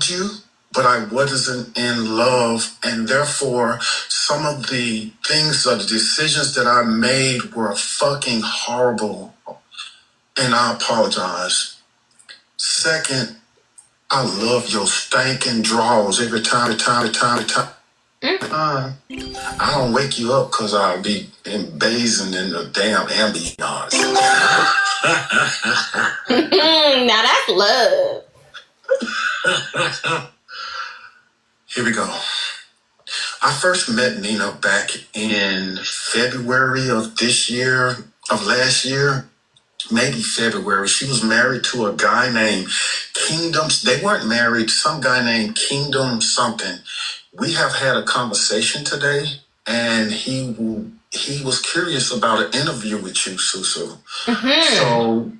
loved you, but I wasn't in love, and therefore some of the things or the decisions that I made were fucking horrible, and I apologize. Second, I love your stinking draws every time. I don't wake you up because I'll be bathing in the damn ambiance. Now that's love. Here we go. I first met Nina back in February of last year, maybe February. She was married to a guy named Kingdom. They weren't married, some guy named Kingdom something. We have had a conversation today, and he was curious about an interview with you, Susu. So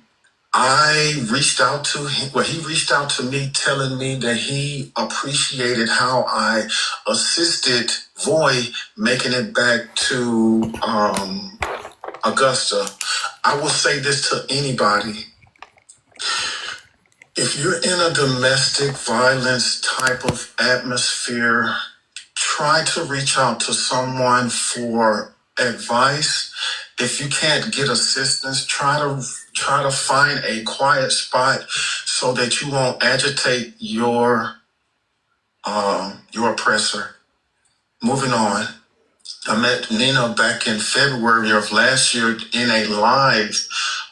I reached out to him. Well, he reached out to me telling me that he appreciated how I assisted Voy making it back to Augusta. I will say this to anybody. If you're in a domestic violence type of atmosphere, try to reach out to someone for advice. If you can't get assistance, try to find a quiet spot so that you won't agitate your oppressor. Moving on. I met Nina back in February of last year in a live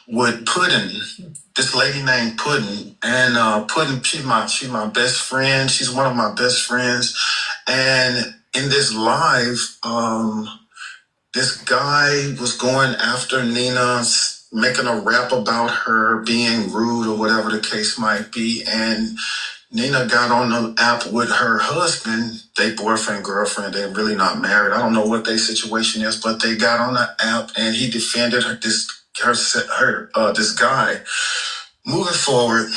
with Puddin'. This lady named Puddin', and Puddin', she's my best friend. She's one of my best friends. And in this live, this guy was going after Nina, making a rap about her being rude or whatever the case might be. And Nina got on the app with her husband. They boyfriend, girlfriend. They're really not married. I don't know what their situation is, but they got on the app and he defended this guy. Moving forward,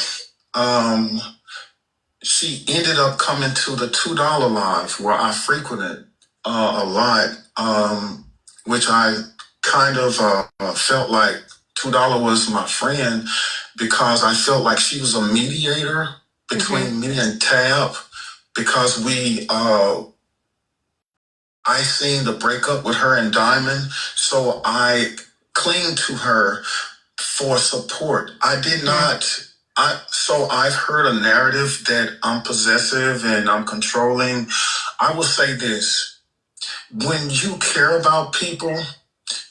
she ended up coming to the $2 live where I frequented a lot, which I kind of felt like $2 was my friend because I felt like she was a mediator between me and Tab, because I seen the breakup with her and Diamond, so I cling to her for support. I did not. So I've heard a narrative that I'm possessive and I'm controlling. I will say this: when you care about people,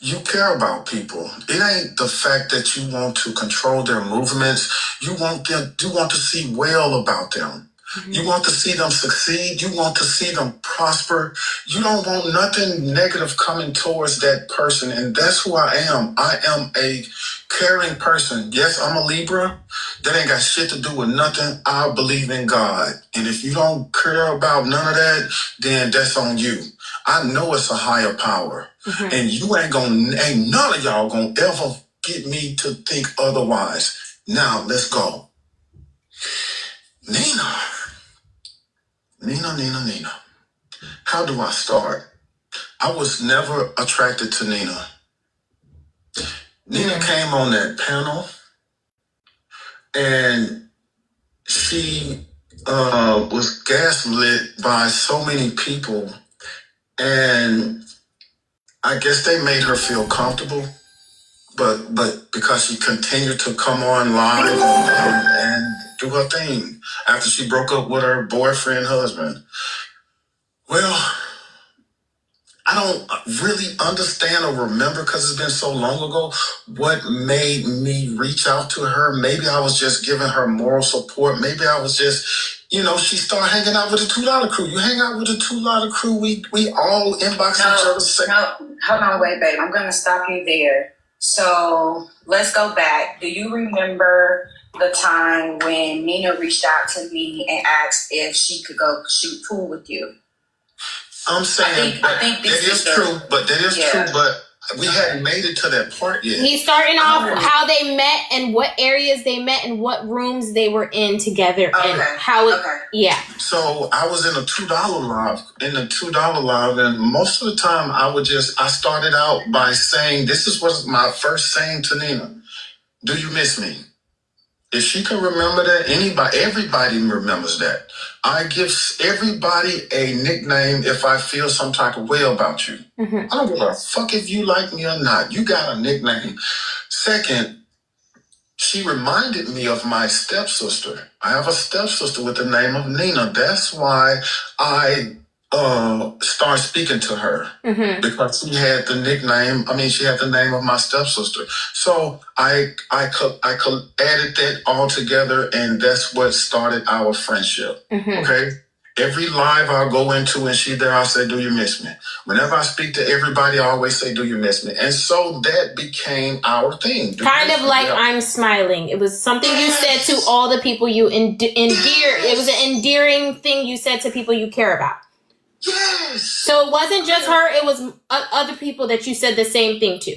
you care about people. It ain't the fact that you want to control their movements. You want to see well about them. You want to see them succeed. You want to see them prosper. You don't want nothing negative coming towards that person. And that's who I am. I am a caring person. Yes, I'm a Libra. That ain't got shit to do with nothing. I believe in God. And if you don't care about none of that, then that's on you. I know it's a higher power. And you ain't none of y'all gonna ever get me to think otherwise. Now, let's go. Nina. How do I start? I was never attracted to Nina. Nina came on that panel, and she was gaslit by so many people, and I guess they made her feel comfortable, but because she continued to come on live and do her thing after she broke up with her boyfriend, husband. Well, I don't really understand or remember, because it's been so long ago, what made me reach out to her. Maybe I was just giving her moral support. Maybe I was just, she started hanging out with the $2 crew. You hang out with the $2 crew, we all inbox each other. No, hold on, wait, babe. I'm going to stop you there. So let's go back. Do you remember the time when Nina reached out to me and asked if she could go shoot pool with you? I'm saying I think that is true, but we hadn't made it to that part yet. He's starting off how they met and what areas they met and what rooms they were in together and how it. Yeah. So I was in a $2 live, and most of the time I started out by saying, this is what my first saying to Nina: do you miss me? If she can remember that, everybody remembers that. I give everybody a nickname if I feel some type of way about you. I don't give a fuck if you like me or not. You got a nickname. Second, she reminded me of my stepsister. I have a stepsister with the name of Nina. That's why I start speaking to her, because she had the nickname. I mean, she had the name of my stepsister. So I added that all together, and that's what started our friendship. Okay. Every live I'll go into and she there, I'll say, "Do you miss me?" Whenever I speak to everybody, I always say, "Do you miss me?" And so that became our thing. Kind of like I'm smiling. It was something you said to all the people you endear. It was an endearing thing you said to people you care about. Yes. So it wasn't just her, it was other people that you said the same thing to.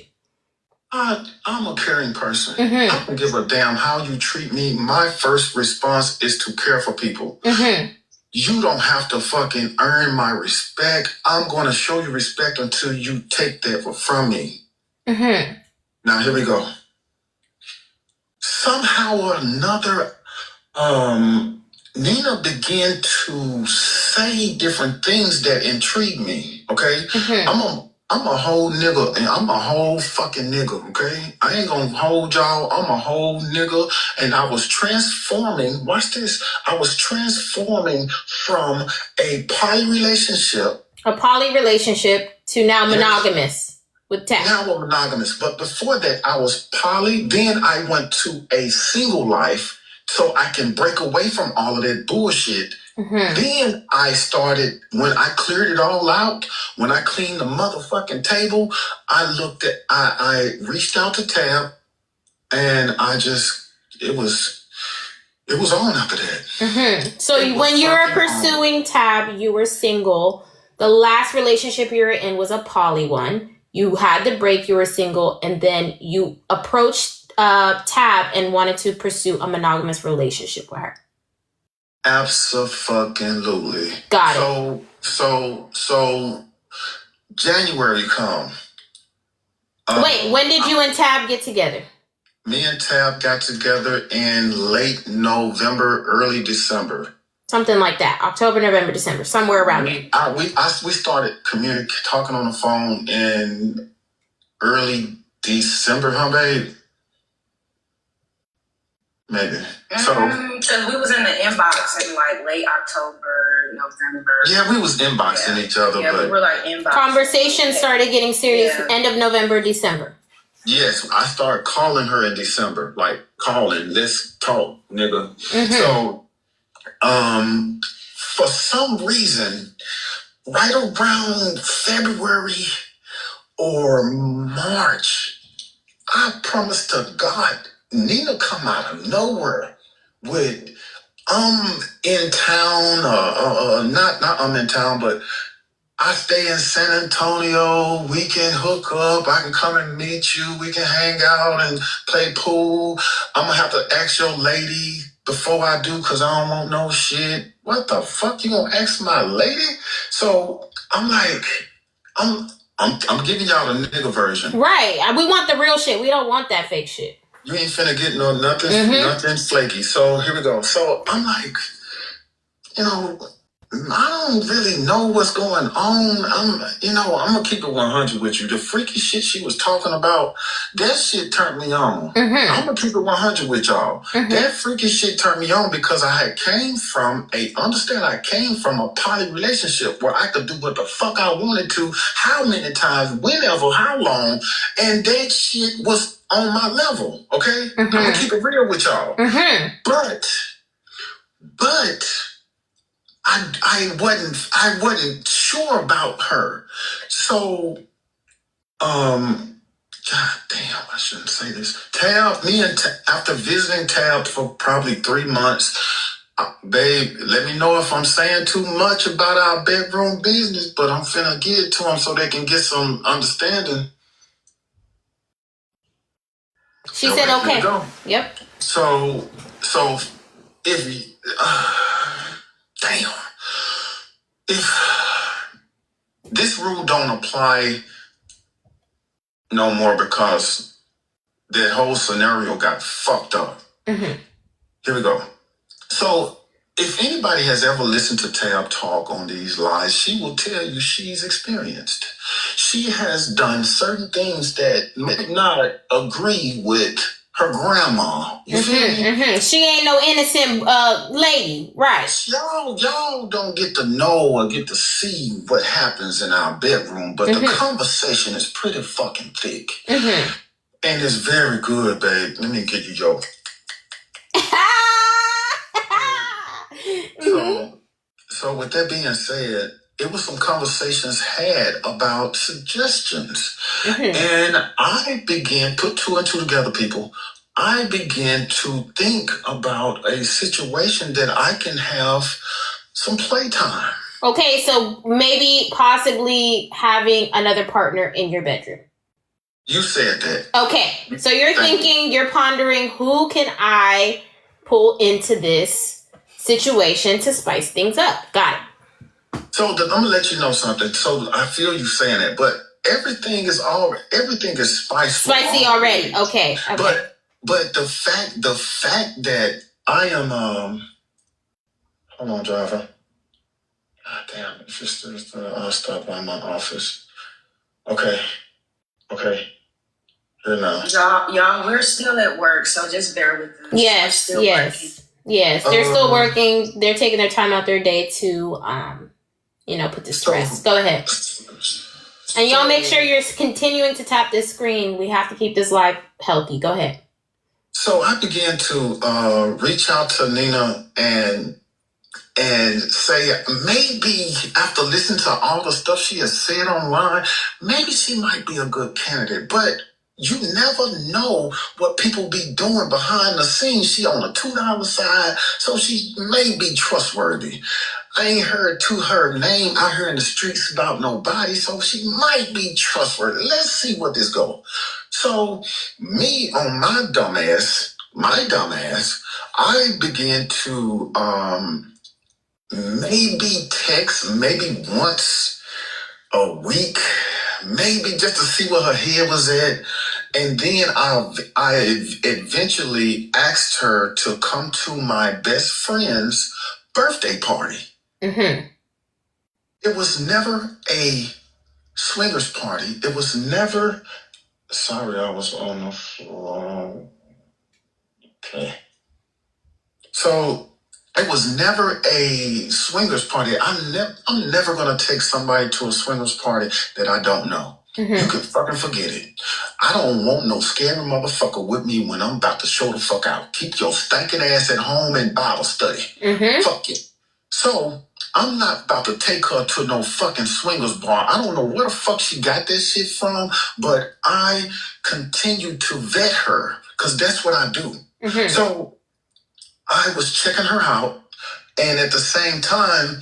I'm a caring person. I don't give a damn how you treat me. My first response is to care for people. You don't have to fucking earn my respect. I'm going to show you respect until you take that from me. Now, here we go. Somehow or another, Nina began to say different things that intrigue me, okay? I'm a whole nigga, and I'm a whole fucking nigga, okay? I ain't gonna hold y'all. I'm a whole nigga, and I was transforming. Watch this. I was transforming from a poly relationship. To now monogamous with Tab. Now I'm monogamous. But before that, I was poly. Then I went to a single life so I can break away from all of that bullshit. Then I started, when I cleared it all out, when I cleaned the motherfucking table, I reached out to Tab, and it was on after that. So when you were pursuing Tab, you were single. The last relationship you were in was a poly one. You had the break, you were single, and then you approached Tab and wanted to pursue a monogamous relationship with her. Abso-fucking-lutely. Got it. So January come. Wait, when did you and Tab get together? Me and Tab got together in late November, early December. Something like that. October, November, December, somewhere around there. We started talking on the phone in early December, huh, babe? Maybe. So we was in the inbox in like late October, November. Yeah, we was inboxing each other. Yeah, but we were like inboxing. Conversations started getting serious end of November, December. Yes, I started calling her in December. Like, let's talk, nigga. So, for some reason, right around February or March, I promised to God, Nina come out of nowhere with in town, not I'm in town, but I stay in San Antonio. We can hook up. I can come and meet you. We can hang out and play pool. I'm gonna have to ask your lady before I do, because I don't want no shit. What the fuck? You gonna ask my lady? So I'm like, I'm giving y'all the nigga version. Right. We want the real shit. We don't want that fake shit. You ain't finna get nothing flaky. So here we go. So I'm like, I don't really know what's going on. I'm gonna keep it 100 with you. The freaky shit she was talking about, that shit turned me on. I'm gonna keep it 100 with y'all. That freaky shit turned me on because I came from a poly relationship where I could do what the fuck I wanted to, how many times, whenever, how long, and that shit was on my level. Okay, I'm gonna keep it real with y'all. But I wasn't sure about her. So, God damn, I shouldn't say this. After visiting Tab for probably 3 months, babe, let me know if I'm saying too much about our bedroom business, but I'm finna get it to them so they can get some understanding. She said, okay. Yep. So if, damn. If this rule don't apply no more because that whole scenario got fucked up. Here we go. So, if anybody has ever listened to Tab talk on these lies, she will tell you she's experienced. She has done certain things that may not agree with her grandma. You feel me? She ain't no innocent lady, right? Y'all don't get to know or get to see what happens in our bedroom, but the conversation is pretty fucking thick. And it's very good, babe. Let me get you your... So with that being said, it was some conversations had about suggestions. And I began, put two and two together, people. I began to think about a situation that I can have some playtime. Okay, so maybe possibly having another partner in your bedroom. You said that. Okay, so you're thinking, you're pondering, who can I pull into this situation to spice things up? Got it. So I'm gonna let you know something. So I feel you saying that, but everything is spicy already. Okay. But the fact that I am hold on, driver. God damn, it's just I'll stop by my office. Okay. Here now. Y'all, we're still at work, so just bear with us. Yes. They're still working. They're taking their time out their day to put this to rest. Go ahead. And y'all make sure you're continuing to tap this screen. We have to keep this live healthy. Go ahead. So I began to reach out to Nina and say, maybe after listening to all the stuff she has said online, maybe she might be a good candidate. But you never know what people be doing behind the scenes. She on the $2 side, so she may be trustworthy. I ain't heard to her name out here in the streets about nobody, so she might be trustworthy. Let's see what this goes. So me on my dumbass, I began to maybe text maybe once a week, maybe just to see where her head was at. And then I eventually asked her to come to my best friend's birthday party. It was never a swingers party. It was never... Sorry, I was on the floor. Okay. So it was never a swingers party. I'm never going to take somebody to a swingers party that I don't know. You can fucking forget it. I don't want no scary motherfucker with me when I'm about to show the fuck out. Keep your stinking ass at home and Bible study. Fuck it. So I'm not about to take her to no fucking swingers bar. I don't know where the fuck she got this shit from, but I continue to vet her because that's what I do. So I was checking her out, and at the same time,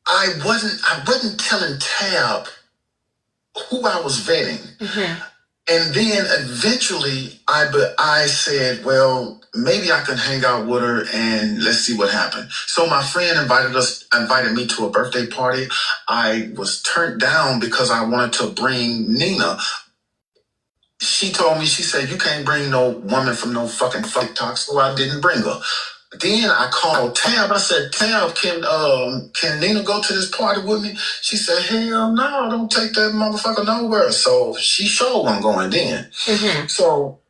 I wasn't telling Tab who I was vetting. And then eventually I said, well, maybe I can hang out with her and let's see what happened. So my friend invited me to a birthday party. I was turned down because I wanted to bring Nina. She told me, she said, you can't bring no woman from no fucking TikTok, so I didn't bring her. Then I called Tab. I said, Tab, can Nina go to this party with me? She said, hell no, don't take that motherfucker nowhere. So she sure wasn't going then. So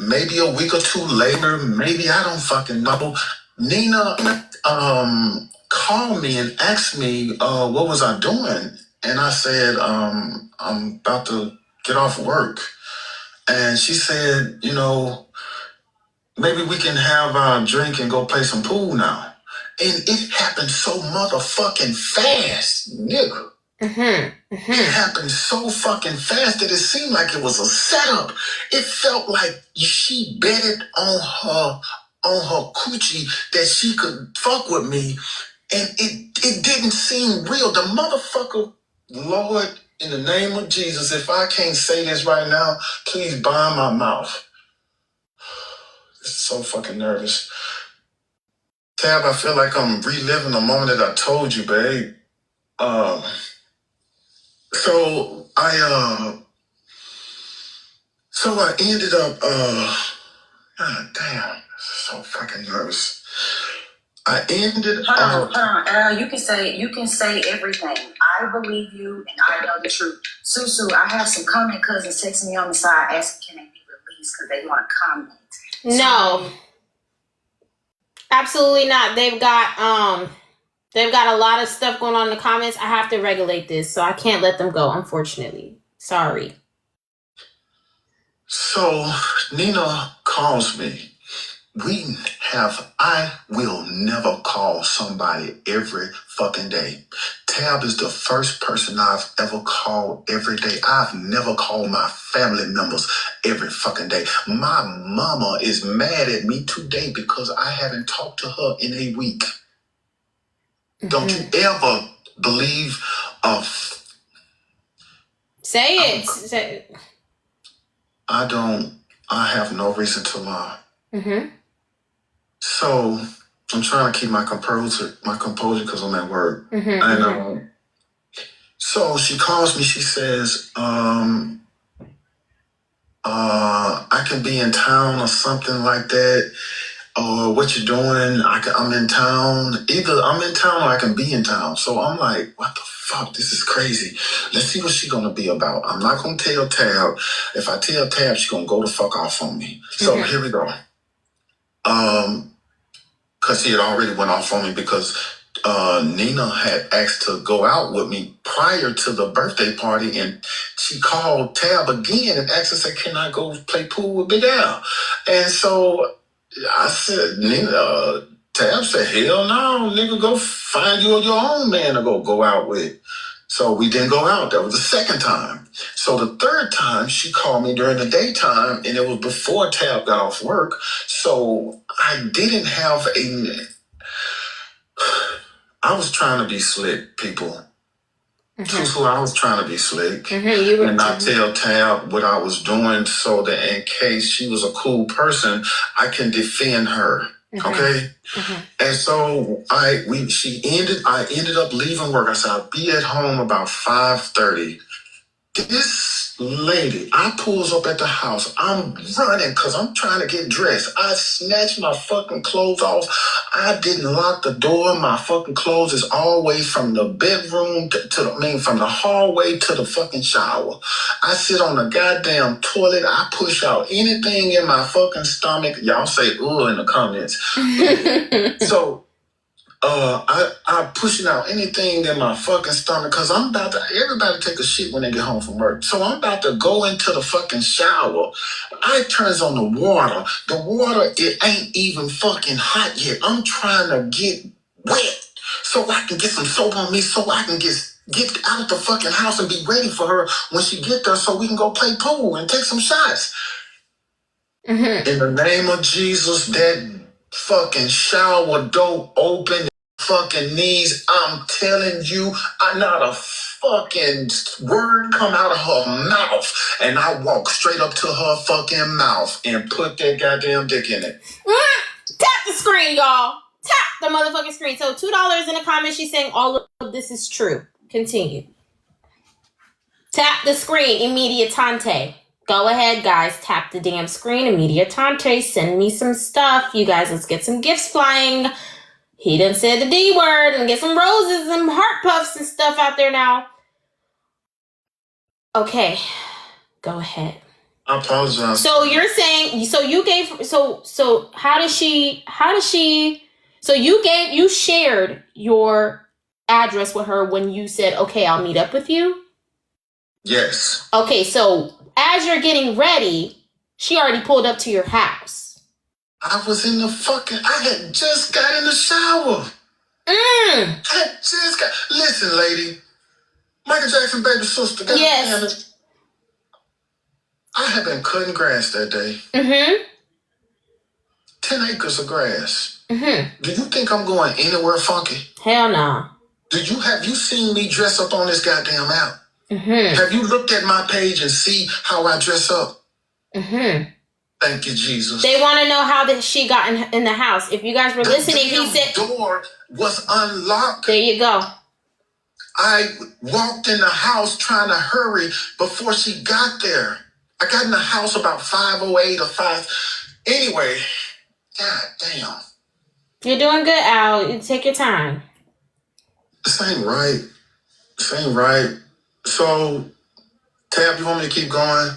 maybe a week or two later, maybe I don't fucking know, Nina called me and asked me what was I doing. And I said, I'm about to get off work. And she said, maybe we can have a drink and go play some pool now. And it happened so motherfucking fast, nigga. It happened so fucking fast that it seemed like it was a setup. It felt like she betted on her coochie that she could fuck with me. And it didn't seem real. The motherfucker, Lord, in the name of Jesus, if I can't say this right now, please bind my mouth. It's so fucking nervous. Tab, I feel like I'm reliving the moment that I told you, babe. So I ended up God damn, this is so fucking nervous. I ended Hold up. on. You can say everything. I believe you and I know the truth. Susu, I have some comment cousins texting me on the side asking can they be released because they want to comment. No. Absolutely not. They've got a lot of stuff going on in the comments. I have to regulate this, so I can't let them go, unfortunately. Sorry. So Nina calls me. I will never call somebody every fucking day. Tab is the first person I've ever called every day. I've never called my family members every fucking day. My mama is mad at me today because I haven't talked to her in a week. Mm-hmm. Don't you ever believe Say it. I have no reason to lie. Mm-hmm. So I'm trying to keep my composure because I'm at work. Mm-hmm, and so she calls me. She says, I can be in town or something like that. Or what you doing? I'm in town. Either I'm in town or I can be in town. So I'm like, what the fuck? This is crazy. Let's see what she's gonna be about. I'm not gonna tell Tab. If I tell Tab, she's gonna go the fuck off on me. So here we go. Because he had already went off on me because Nina had asked to go out with me prior to the birthday party, and she called Tab again and asked us, can I go play pool with Big Al? And so I said, Nina, Tab said, hell no, nigga, go find you your own man to go out with. So we didn't go out. That was the second time. So the third time, she called me during the daytime, and it was before Tab got off work. So I didn't have I was trying to be slick, people. Mm-hmm. I was trying to be slick. Mm-hmm. And not tell Tab what I was doing so that in case she was a cool person, I can defend her. Mm-hmm. Okay? Mm-hmm. And so I ended up leaving work. I said, I'll be at home about 5:30. This lady, I pulls up at the house. I'm running because I'm trying to get dressed. I snatched my fucking clothes off. I didn't lock the door. My fucking clothes is all the way from the bedroom from the hallway to the fucking shower. I sit on the goddamn toilet. I push out anything in my fucking stomach. Y'all say "ooh" in the comments. So I'm pushing out anything in my fucking stomach because everybody take a shit when they get home from work. So I'm about to go into the fucking shower. I turns on the water. The water, it ain't even fucking hot yet. I'm trying to get wet so I can get some soap on me so I can get out the fucking house and be ready for her when she get there so we can go play pool and take some shots. Mm-hmm. In the name of Jesus, that fucking shower door open. Fucking knees, I'm telling you, not a fucking word come out of her mouth, and I walk straight up to her fucking mouth and put that goddamn dick in it. Tap the screen, y'all. Tap the motherfucking screen. So $2 in the comments. She's saying all of this is true. Continue. Tap the screen, immediatante. Go ahead, guys. Tap the damn screen, immediatante. Send me some stuff, you guys. Let's get some gifts flying. He done said the D word and get some roses and heart puffs and stuff out there now. Okay, go ahead. I apologize. So you're saying, so you shared your address with her when you said, okay, I'll meet up with you? Yes. Okay, so as you're getting ready, she already pulled up to your house. I had just got in the shower. Listen, lady. Michael Jackson, baby sister. Yes. I have been cutting grass that day. Mm-hmm. 10 acres of grass. Mm-hmm. Do you think I'm going anywhere funky? Hell no. Have you seen me dress up on this goddamn app? Mm-hmm. Have you looked at my page and see how I dress up? Mm-hmm. Thank you, Jesus. They want to know how she got in the house. If you guys were listening, he said the door was unlocked. There you go. I walked in the house trying to hurry before she got there. I got in the house about 5:08 or 5. Anyway, god damn. You're doing good, Al. You take your time. This ain't right. This ain't right. So, Tab, you want me to keep going?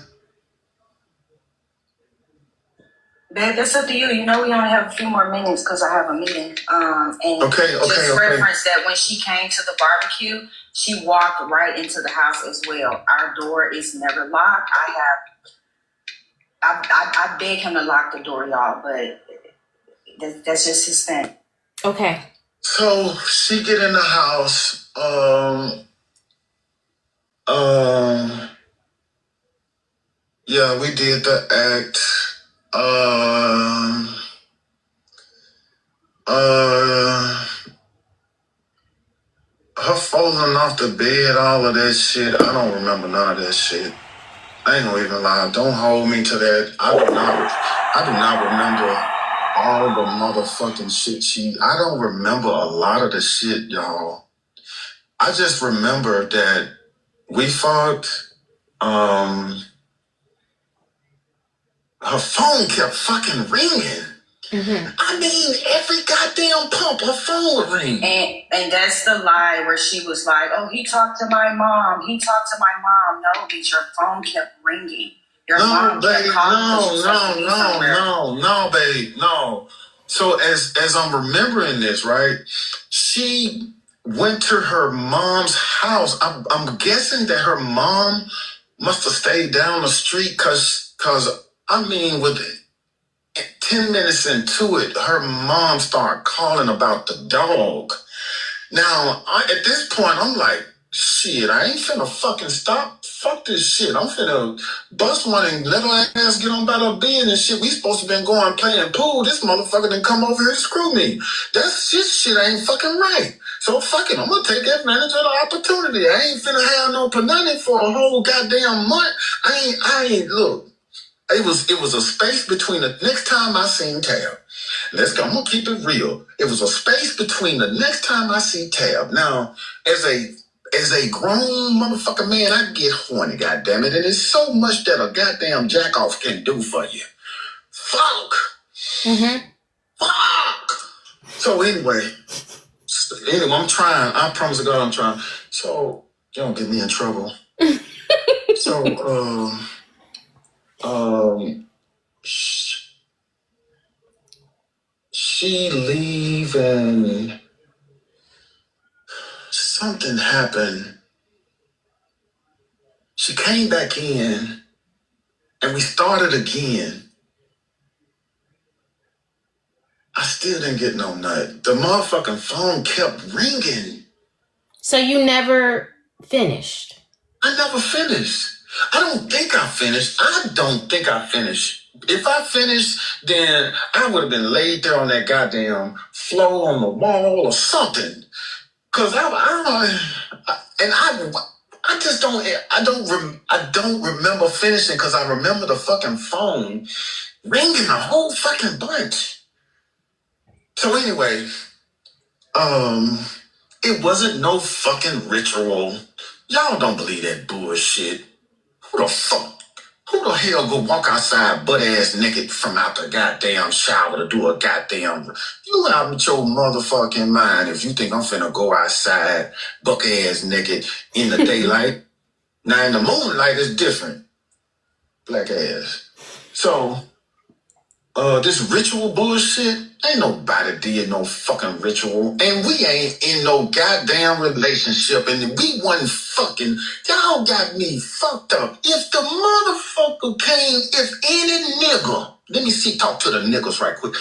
Babe, that's up to you. You know we only have a few more minutes because I have a meeting. And Okay. reference that when she came to the barbecue, she walked right into the house as well. Our door is never locked. I beg him to lock the door, y'all, but that's just his thing. Okay. So she get in the house. Yeah, we did the act. Her falling off the bed, all of that shit. I don't remember none of that shit. I ain't gonna even lie. Don't hold me to that. I do not remember all the motherfucking shit I don't remember a lot of the shit, y'all. I just remember that we fought. Her phone kept fucking ringing. Mm-hmm. I mean, every goddamn pump, her phone would ring. And that's the lie where she was like, "Oh, he talked to my mom. He talked to my mom." No, bitch, your phone kept ringing. Your mom kept calling. No, babe, no. So as I'm remembering this, right? She went to her mom's house. I'm guessing that her mom must have stayed down the street cause I mean, with 10 minutes into it, her mom started calling about the dog. Now, at this point, I'm like, shit, I ain't finna fucking stop. Fuck this shit. I'm finna bust one and let her ass get on about her bed and shit. We supposed to been going playing pool. This motherfucker didn't come over here and screw me. That's this shit ain't fucking right. So fuck it, I'm gonna take advantage of the opportunity. I ain't finna have no panani for a whole goddamn month. I ain't look. It was a space between the next time I seen Tab. I'm gonna keep it real. It was a space between the next time I see Tab. Now, as a grown motherfucker man, I get horny, goddammit, and it's so much that a goddamn jack off can do for you. Fuck. Mm-hmm. Fuck. So anyway, I'm trying. I promise to God I'm trying. So you don't get me in trouble. So she leave and something happened. She came back in and we started again. I still didn't get no nut. The motherfucking phone kept ringing. So you never finished? I never finished. I don't think I finished. If I finished, then I would have been laid there on that goddamn floor on the wall or something. Cause I just don't. I don't remember finishing because I remember the fucking phone ringing a whole fucking bunch. So anyway, it wasn't no fucking ritual. Y'all don't believe that bullshit. Who the fuck? Who the hell go walk outside butt ass naked from out the goddamn shower to do a goddamn... You out with your motherfucking mind if you think I'm finna go outside buck ass naked in the daylight. Now in the moonlight it's different. Black ass. So, this ritual bullshit, ain't nobody did no fucking ritual. And we ain't in no goddamn relationship. And we wasn't fucking. Y'all got me fucked up. If the motherfucker came, if any nigga, let me see, talk to the niggas right quick.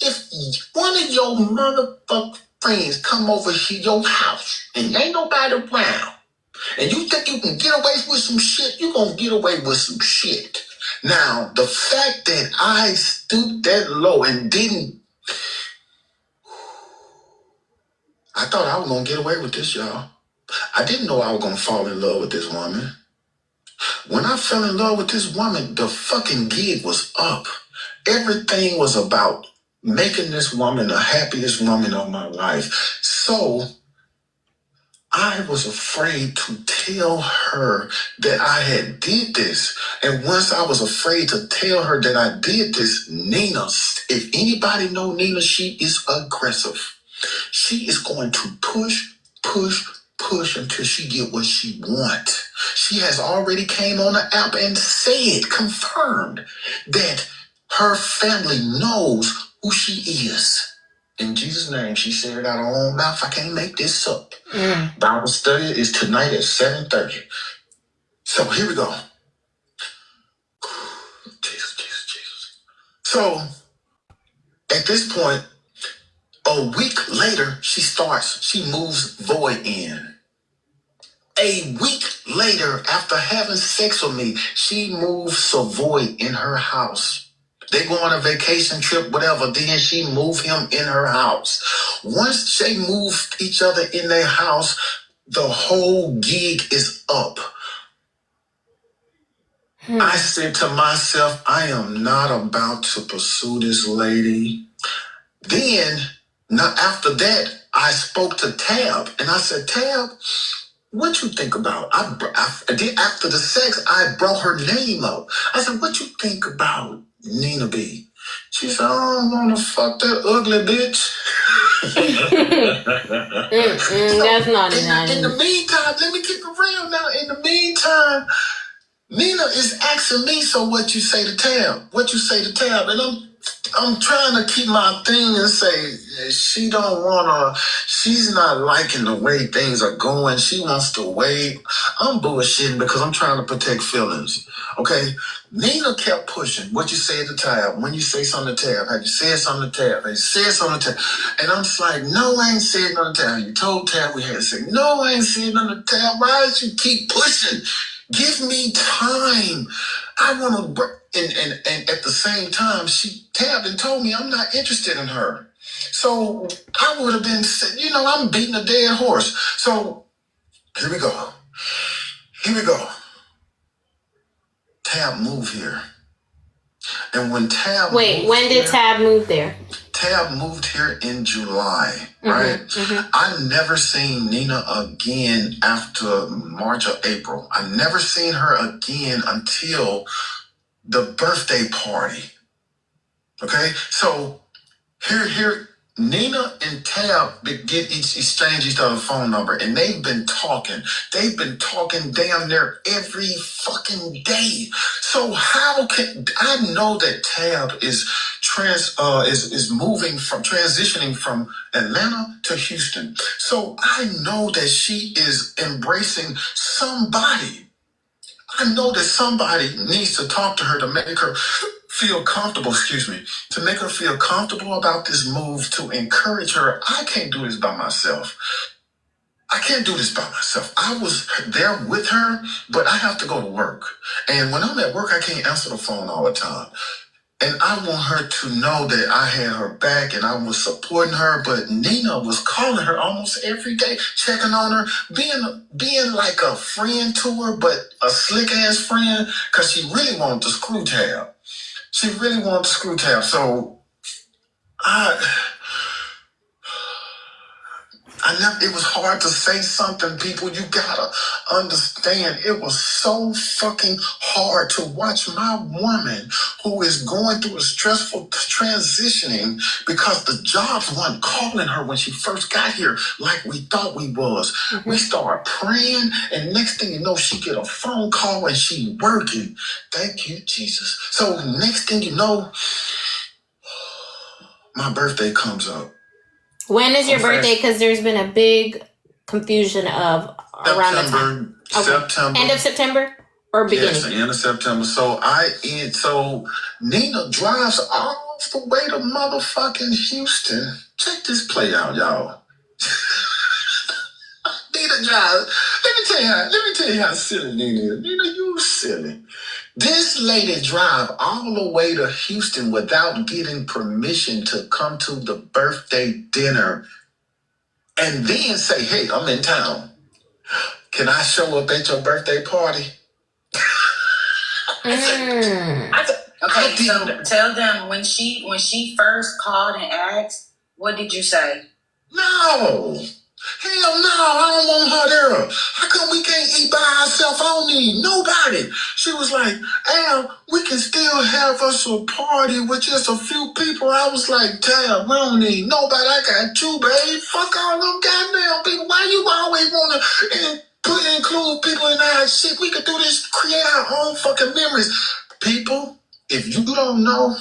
If one of your motherfucking friends come over to your house and ain't nobody around, and you think you can get away with some shit, you gonna get away with some shit. Now, the fact that I stooped that low and didn't... I thought I was gonna get away with this, y'all. I didn't know I was gonna fall in love with this woman. When I fell in love with this woman, the fucking gig was up. Everything was about making this woman the happiest woman of my life. So, I was afraid to tell her that I had did this. And once I was afraid to tell her that I did this, Nina, if anybody know Nina, she is aggressive. She is going to push until she get what she want. She has already came on the app and said, confirmed, that her family knows who she is. In Jesus' name, she said it out of her own mouth. I can't make this up. Bible study is tonight at 7:30. So here we go. Jesus. So at this point, a week later, she moves Void in. A week later, after having sex with me, she moves Savoy in her house. They go on a vacation trip, whatever. Then she moved him in her house. Once they move each other in their house, the whole gig is up. I said to myself, I am not about to pursue this lady. Then, after that, I spoke to Tab, and I said, Tab, what you think about? After the sex, I brought her name up. I said, what you think about Nina B? She said, I don't want to fuck that ugly bitch. That's not in the meantime, let me keep it real now. In the meantime, Nina is asking me, so what you say to Tab? What you say to Tab? And I'm trying to keep my thing and say she's not liking the way things are going. She wants to wait. I'm bullshitting because I'm trying to protect feelings. Okay? Nina kept pushing. What you say to Tab? When you say something to Tab? Have you said something to Tab? Have you said something to Tab? And I'm just like, no, I ain't said nothing to Tab. You told Tab we had to say, no, I ain't said nothing to Tab. Why did you keep pushing? Give me time. I want to, and at the same time, she tabbed and told me I'm not interested in her. So I would have been, I'm beating a dead horse. So here we go. Tab moved here. And when Tab when did Tab move there? Tab moved here in July, right? I never seen Nina again after March or April. I never seen her again until the birthday party. Okay, so here, Nina and Tab exchange each other's phone number, and they've been talking. They've been talking damn near every fucking day. So how can I know that Tab is transitioning from Atlanta to Houston? So I know that she is embracing somebody. I know that somebody needs to talk to her to make her feel comfortable, to make her feel comfortable about this move, to encourage her. I can't do this by myself. I was there with her, but I have to go to work. And when I'm at work, I can't answer the phone all the time. And I want her to know that I had her back and I was supporting her. But Nina was calling her almost every day, checking on her, being like a friend to her, but a slick ass friend, because she really wanted to screw Tab. So it was hard to say something, people. You gotta understand. It was so fucking hard to watch my woman who is going through a stressful transitioning because the jobs weren't calling her when she first got here like we thought we was. We started praying, and next thing you know, she get a phone call and she working. Thank you, Jesus. So next thing you know, my birthday comes up. When is your birthday? Because there's been a big confusion of around the time. Okay. September. End of September or beginning? Yes, the end of September. So Nina drives all the way to motherfucking Houston. Check this play out, y'all. Nina drives. Let me tell you how silly Nina is. Nina, you silly. This lady drive all the way to Houston without getting permission to come to the birthday dinner and then say, hey, I'm in town. Can I show up at your birthday party? Okay, so tell them when she first called and asked, what did you say? No. Hell no, I don't want her myself. I don't need nobody. She was like, Al, we can still have us a party with just a few people. I was like, damn, we don't need nobody. I got you, babe. Fuck all them goddamn people. Why you always want to include people in our shit? We could do this, create our own fucking memories. People, if you don't know,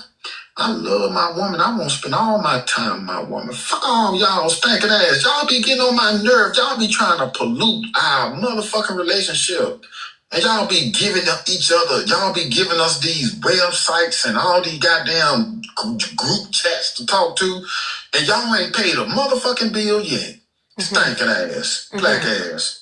I love my woman. I want to spend all my time with my woman. Fuck all y'all stinking ass. Y'all be getting on my nerves. Y'all be trying to pollute our motherfucking relationship. And y'all be giving each other, y'all be giving us these websites and all these goddamn group chats to talk to. And y'all ain't paid a motherfucking bill yet. Stinking ass. Black ass.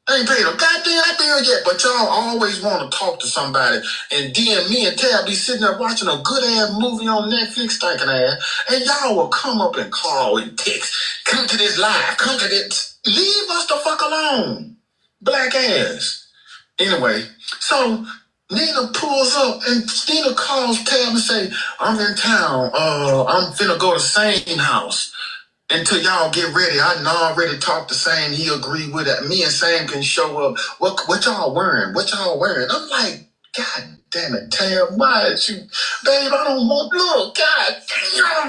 I ain't paid a goddamn bill yet, but y'all always want to talk to somebody. And then me and Tab be sitting there watching a good ass movie on Netflix, stinking ass, and y'all will come up and call and text, come to this live, come to this. Leave us the fuck alone. Black ass. Anyway, so Nina pulls up and Nina calls Tab and say, I'm in town. I'm finna go to same house. Until y'all get ready, I already talked to Sam. He agreed with it. Me and Sam can show up. What y'all wearing? What y'all wearing? I'm like, God damn it, Tam, why did you, babe? I don't want. Look, God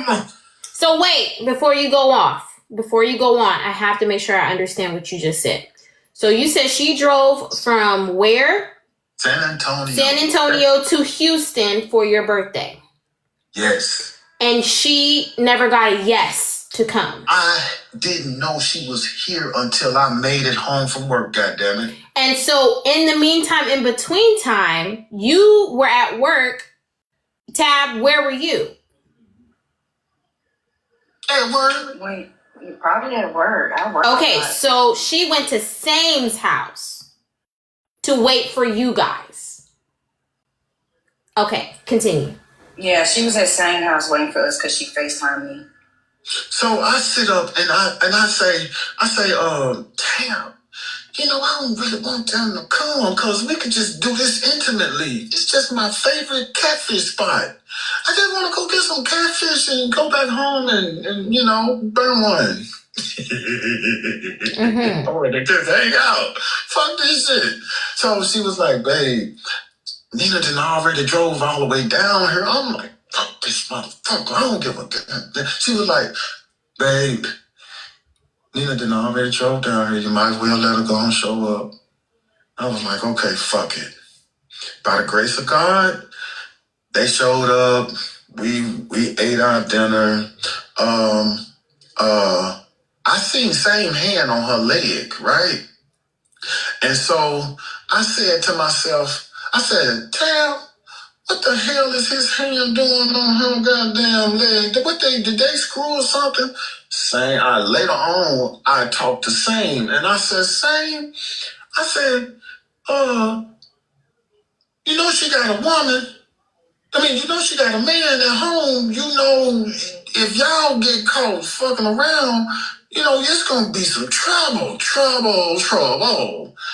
damn. So wait, before you go on, I have to make sure I understand what you just said. So you said she drove from where? San Antonio. San Antonio to Houston for your birthday. Yes. And she never got a yes to come. I didn't know she was here until I made it home from work, goddammit. And so in the meantime, in between time, you were at work. Tab, where were you? At work. Wait, you probably at work. I work. Okay, so she went to Sam's house to wait for you guys. Okay, continue. Yeah, she was at same house waiting for us because she FaceTimed me. So I sit up and I say, damn, I don't really want them to come because we could just do this intimately. It's just my favorite catfish spot. I just want to go get some catfish and go back home and burn one. Or to just hang out. Fuck this shit. So she was like, babe, Nina done already drove all the way down here. I'm like, fuck this motherfucker. I don't give a damn. She was like, babe, Nina done already drove down here. You might as well let her go and show up. I was like, okay, fuck it. By the grace of God, they showed up. We ate our dinner. I seen same hand on her leg, right? And so I said to myself, Tam, what the hell is his hand doing on her goddamn leg? Did they screw or something? Later on, I talked to Same, and I said, Same, she got a woman. She got a man at home. If y'all get caught fucking around, it's gonna be some trouble.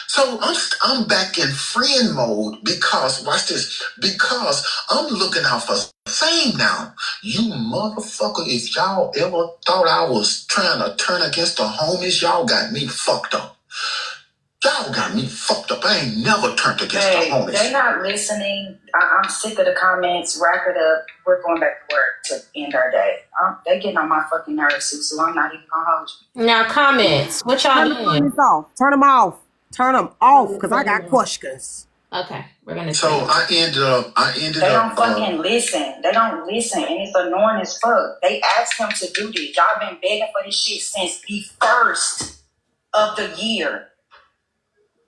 So I'm back in friend mode because, watch this, because I'm looking out for Fame now. You motherfucker, if y'all ever thought I was trying to turn against the homies, y'all got me fucked up. Y'all got me fucked up. I ain't never turned against the homies. They not listening. I'm sick of the comments. Wrap it up. We're going back to work to end our day. They getting on my fucking nerves, Susu. I'm not even gonna hold you. Now comments. What y'all doing? Turn the off. Turn them off. Turn them off because I got questions. Okay, we're gonna. So I ended up. They don't fucking listen. They don't listen, and it's annoying as fuck. They asked him to do this. Y'all been begging for this shit since the first of the year.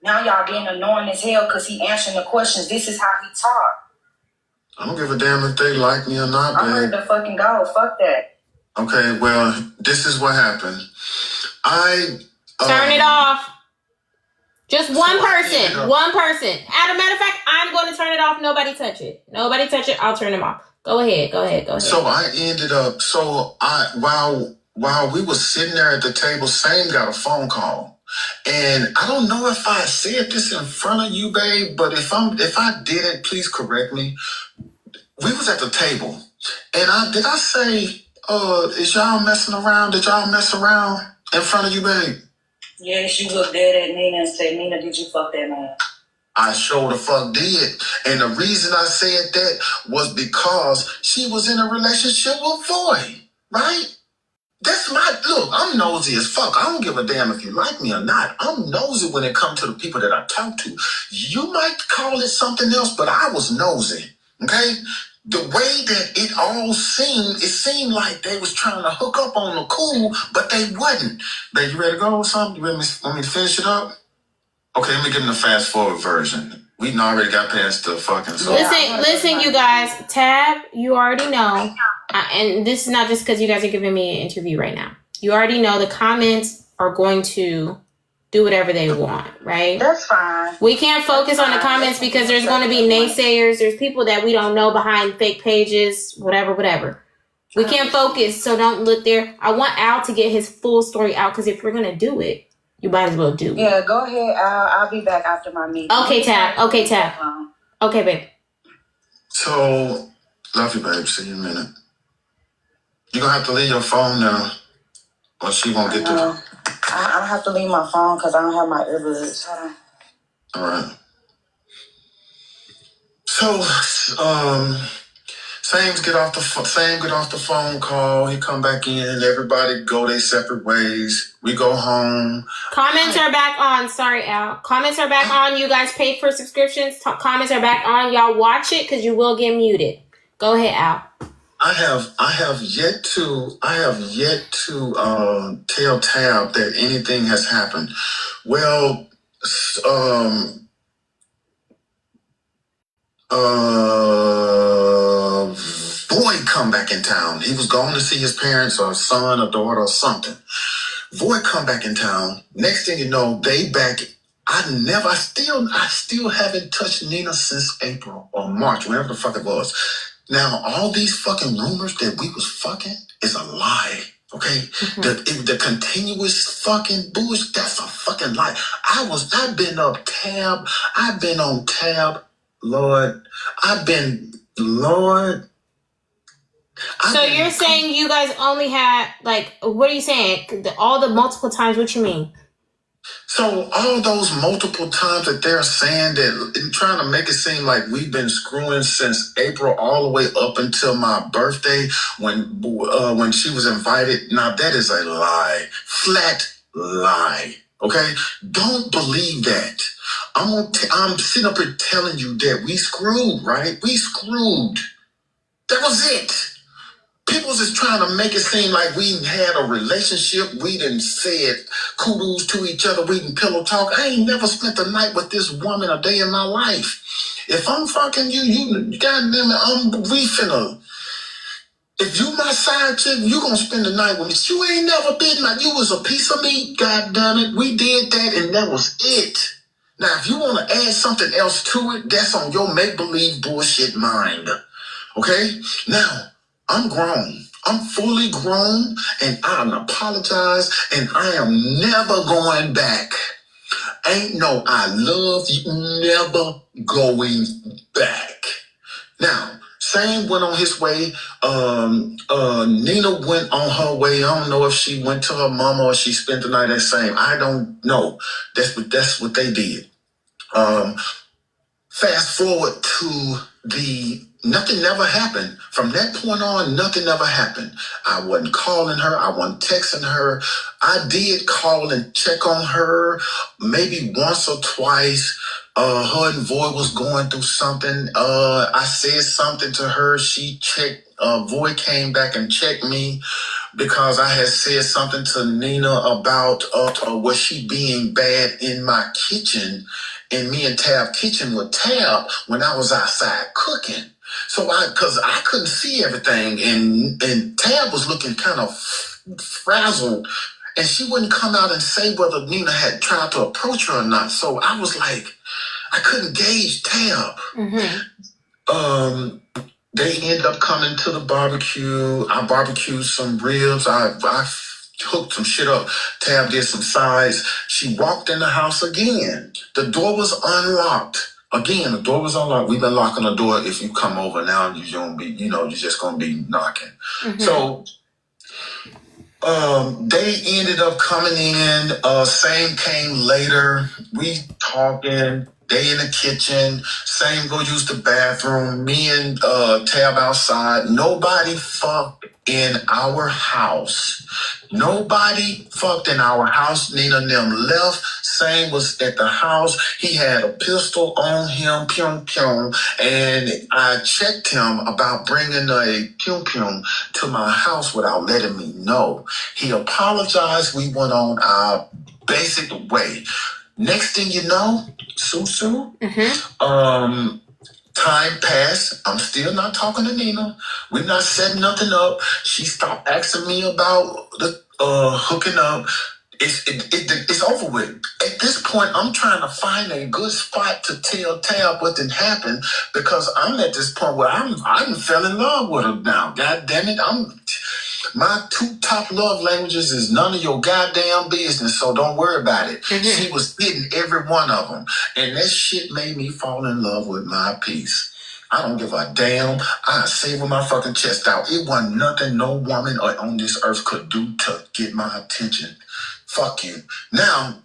Now y'all being annoying as hell because he answering the questions. This is how he talk. I don't give a damn if they like me or not, I'm ready to fucking go. Fuck that. Okay, well, this is what happened. Turn it off. Just one person. One person. As a matter of fact, I'm going to turn it off. Nobody touch it. I'll turn them off. Go ahead. So I ended up. While we was sitting there at the table, Same got a phone call. And I don't know if I said this in front of you, babe, but if I didn't, please correct me. We was at the table, and did I say, is y'all messing around? Did y'all mess around in front of you, babe? Yes, you looked dead at Nina and said, Nina, did you fuck that man? I sure the fuck did. And the reason I said that was because she was in a relationship with Void, right? That's my look. I'm nosy as fuck. I don't give a damn if you like me or not. I'm nosy when it comes to the people that I talk to. You might call it something else, but I was nosy. Okay? The way that it all seemed, it seemed like they was trying to hook up on the cool, but they wasn't. Babe, you ready to go or something? You want me to finish it up? Okay, let me give them the fast forward version. We done already got past the fucking. Listen, you guys. Tab, you already know, and this is not just because you guys are giving me an interview right now. You already know the comments are going to do whatever they want, right? That's fine. We can't focus on the comments because there's going to be naysayers. There's people that we don't know behind fake pages, whatever. We can't focus, so don't look there. I want Al to get his full story out because if we're going to do it, you might as well do it. Yeah, go ahead. I'll be back after my meeting. Okay, Tab. Okay, babe. So, love you, babe. See you in a minute. You're going to have to leave your phone now, or she won't get to. I have to leave my phone because I don't have my earbuds. Hold on. All right. So, Sam get off the phone call. He come back in. Everybody go their separate ways. We go home. Comments are back on. Sorry, Al. Comments are back on. You guys paid for subscriptions. Comments are back on. Y'all watch it because you will get muted. Go ahead, Al. I have yet to tell Tab that anything has happened. Well, Void come back in town. He was going to see his parents or son or daughter or something. Void come back in town. Next thing you know, they back. I still haven't touched Nina since April or March, whenever the fuck it was. Now, all these fucking rumors that we was fucking is a lie. Okay? Mm-hmm. The continuous fucking bullshit, that's a fucking lie. I've been on Tab. So you're saying you guys only had, what are you saying? All the multiple times, what you mean? So all those multiple times that they're saying that and trying to make it seem like we've been screwing since April all the way up until my birthday when she was invited. Now that is a lie, flat lie. Okay, don't believe that. I'm sitting up here telling you that we screwed, right? We screwed. That was it. People just trying to make it seem like we had a relationship. We done said kudos to each other. We can pillow talk. I ain't never spent the night with this woman a day in my life. If I'm fucking you goddamn it, we finna. If you my side chick, you gonna spend the night with me. You ain't never been like you was a piece of meat. Goddamn it, we did that and that was it. Now, if you want to add something else to it, that's on your make believe bullshit mind. Okay, now. I'm grown. I'm fully grown, and I apologize, and I am never going back. Ain't no I love you, never going back. Now, Sam went on his way. Nina went on her way. I don't know if she went to her mama or she spent the night at Sam. I don't know. That's what they did. Fast forward to nothing never happened. From that point on, nothing ever happened. I wasn't calling her. I wasn't texting her. I did call and check on her maybe once or twice. Her and Void was going through something. I said something to her. She checked. Void came back and checked me because I had said something to Nina about was she being bad in my kitchen. In me and Tab kitchen with Tab when I was outside cooking. So because I couldn't see everything and Tab was looking kind of frazzled and she wouldn't come out and say whether Nina had tried to approach her or not. So I was like, I couldn't gauge Tab. Mm-hmm. They ended up coming to the barbecue. I barbecued some ribs. I hooked some shit up. Tab did some sides. She walked in the house again. The door was unlocked. Again, the door was unlocked. We've been locking the door. If you come over now, you're gonna be, you're just gonna be knocking. Mm-hmm. So they ended up coming in. Same came later. We talking. They in the kitchen. Same go use the bathroom. Me and Tab outside. Nobody fucked in our house. Nobody fucked in our house. Nina and them left. Same was at the house. He had a pistol on him, pyong pyong, and I checked him about bringing a pyong pyong to my house without letting me know. He apologized. We went on our basic way. Next thing you know, Susu, time passed. I'm still not talking to Nina. We're not setting nothing up. She stopped asking me about the hooking up. It's over with. At this point, I'm trying to find a good spot to tell Tab what did happen because I'm at this point where I fell in love with her now. God damn it, my 2 top love languages is none of your goddamn business, so don't worry about it. She was hitting every one of them, and that shit made me fall in love with my piece. I don't give a damn. I say with my fucking chest out. It wasn't nothing no woman on this earth could do to get my attention. Fuck you. Now,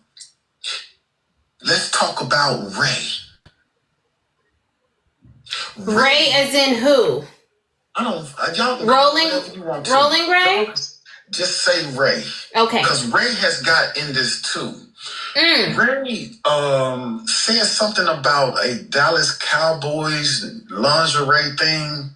let's talk about Ray. Ray as in who? I don't. Y'all Rolling Ray? Just say Ray. Okay. Because Ray has got in this too. Ray said something about a Dallas Cowboys lingerie thing.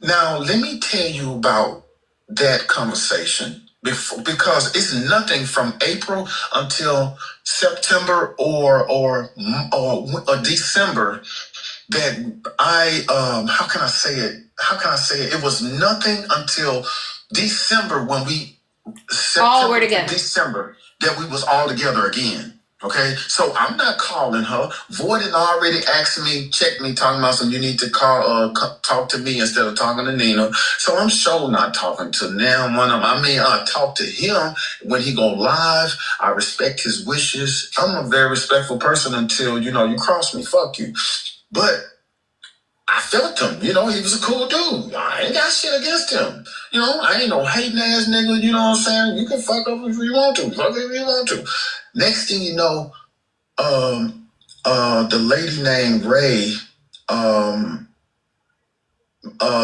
Now, let me tell you about that conversation because it's nothing from April until September or December that how can I say it? It was nothing until December when we all were together. December that we was all together again. Okay, so I'm not calling her. Void had already asked me, checked me, talking about some. You need to talk to me instead of talking to Nina. So I'm sure not talking to now one of them. I mean, I talk to him when he go live. I respect his wishes. I'm a very respectful person until you cross me. Fuck you. But I felt him, he was a cool dude. I ain't got shit against him. I ain't no hating ass nigga, you know what I'm saying? You can fuck up if you want to. Fuck if you want to. Next thing you know, the lady named Ray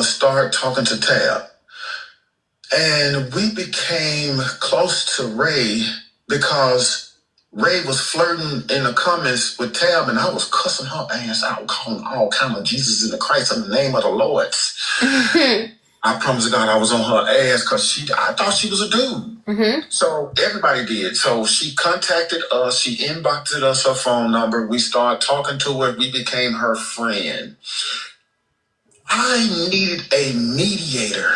started talking to Tab. And we became close to Ray because Ray was flirting in the comments with Tab, and I was cussing her ass out, calling all kind of Jesus and the Christ in the name of the Lord. I promise to God I was on her ass because I thought she was a dude. So everybody did. So she contacted us. She inboxed us her phone number. We started talking to her. We became her friend. I needed a mediator.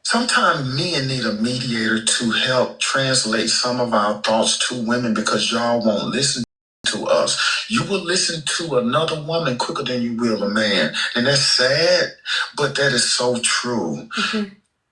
Sometimes men need a mediator to help translate some of our thoughts to women because y'all won't listen to us. You will listen to another woman quicker than you will a man. And that's sad, but that is so true.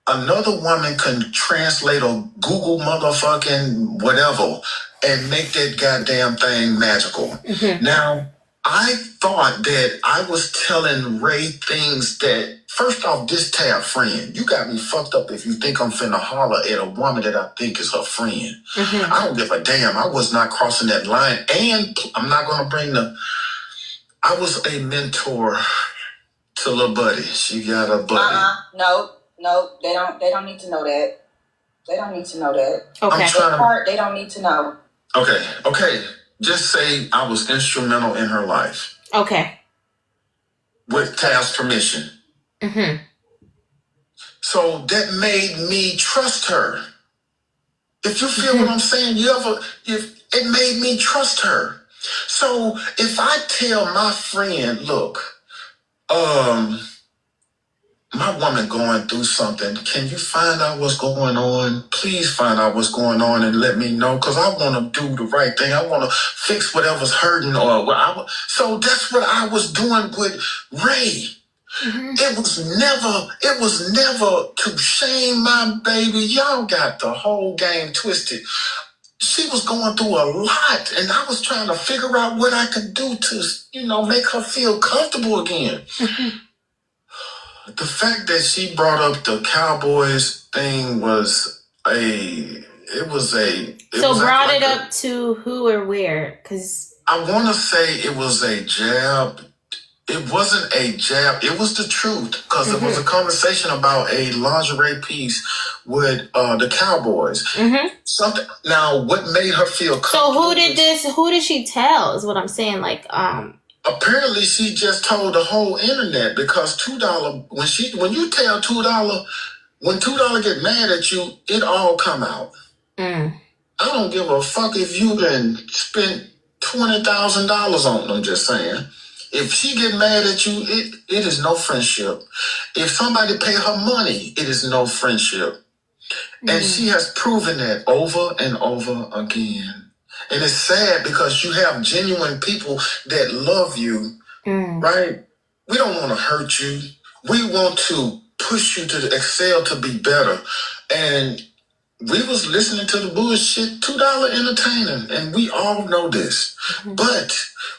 Another woman can translate a Google motherfucking whatever and make that goddamn thing magical. Now, I thought that I was telling Ray things that, first off, this Tab friend, you got me fucked up if you think I'm finna holler at a woman that I think is her friend. I don't give a damn. I was not crossing that line. And I'm not going to bring I was a mentor to little buddy. She got a buddy. No, they don't need to know that. They don't need to know that. Okay. That part, they don't need to know. Okay. Just say I was instrumental in her life. Okay. With Tab's permission. So that made me trust her. If you feel what I'm saying, it made me trust her. So if I tell my friend, look, my woman going through something. Can you find out what's going on? Please find out what's going on and let me know because I want to do the right thing. I want to fix whatever's hurting so that's what I was doing with Ray. It was never to shame my baby. Y'all got the whole game twisted. She was going through a lot and I was trying to figure out what I could do to, make her feel comfortable again. The fact that she brought up the Cowboys thing was It was a. So brought it up to who or where? Because I want to say it was a jab. It wasn't a jab. It was the truth because it was a conversation about a lingerie piece with the Cowboys. Something. Now, what made her feel comfortable? So who did she tell? Is what I'm saying. Like, apparently she just told the whole internet because $2 when you tell $2 when $2 get mad at you, it all come out. I don't give a fuck if you can spend $20,000 on them. Just saying. If she get mad at you, it is no friendship. If somebody pay her money, it is no friendship. And she has proven that over and over again. And it's sad because you have genuine people that love you, right? We don't want to hurt you. We want to push you to excel to be better. And we was listening to the bullshit, $2 entertaining, and we all know this. But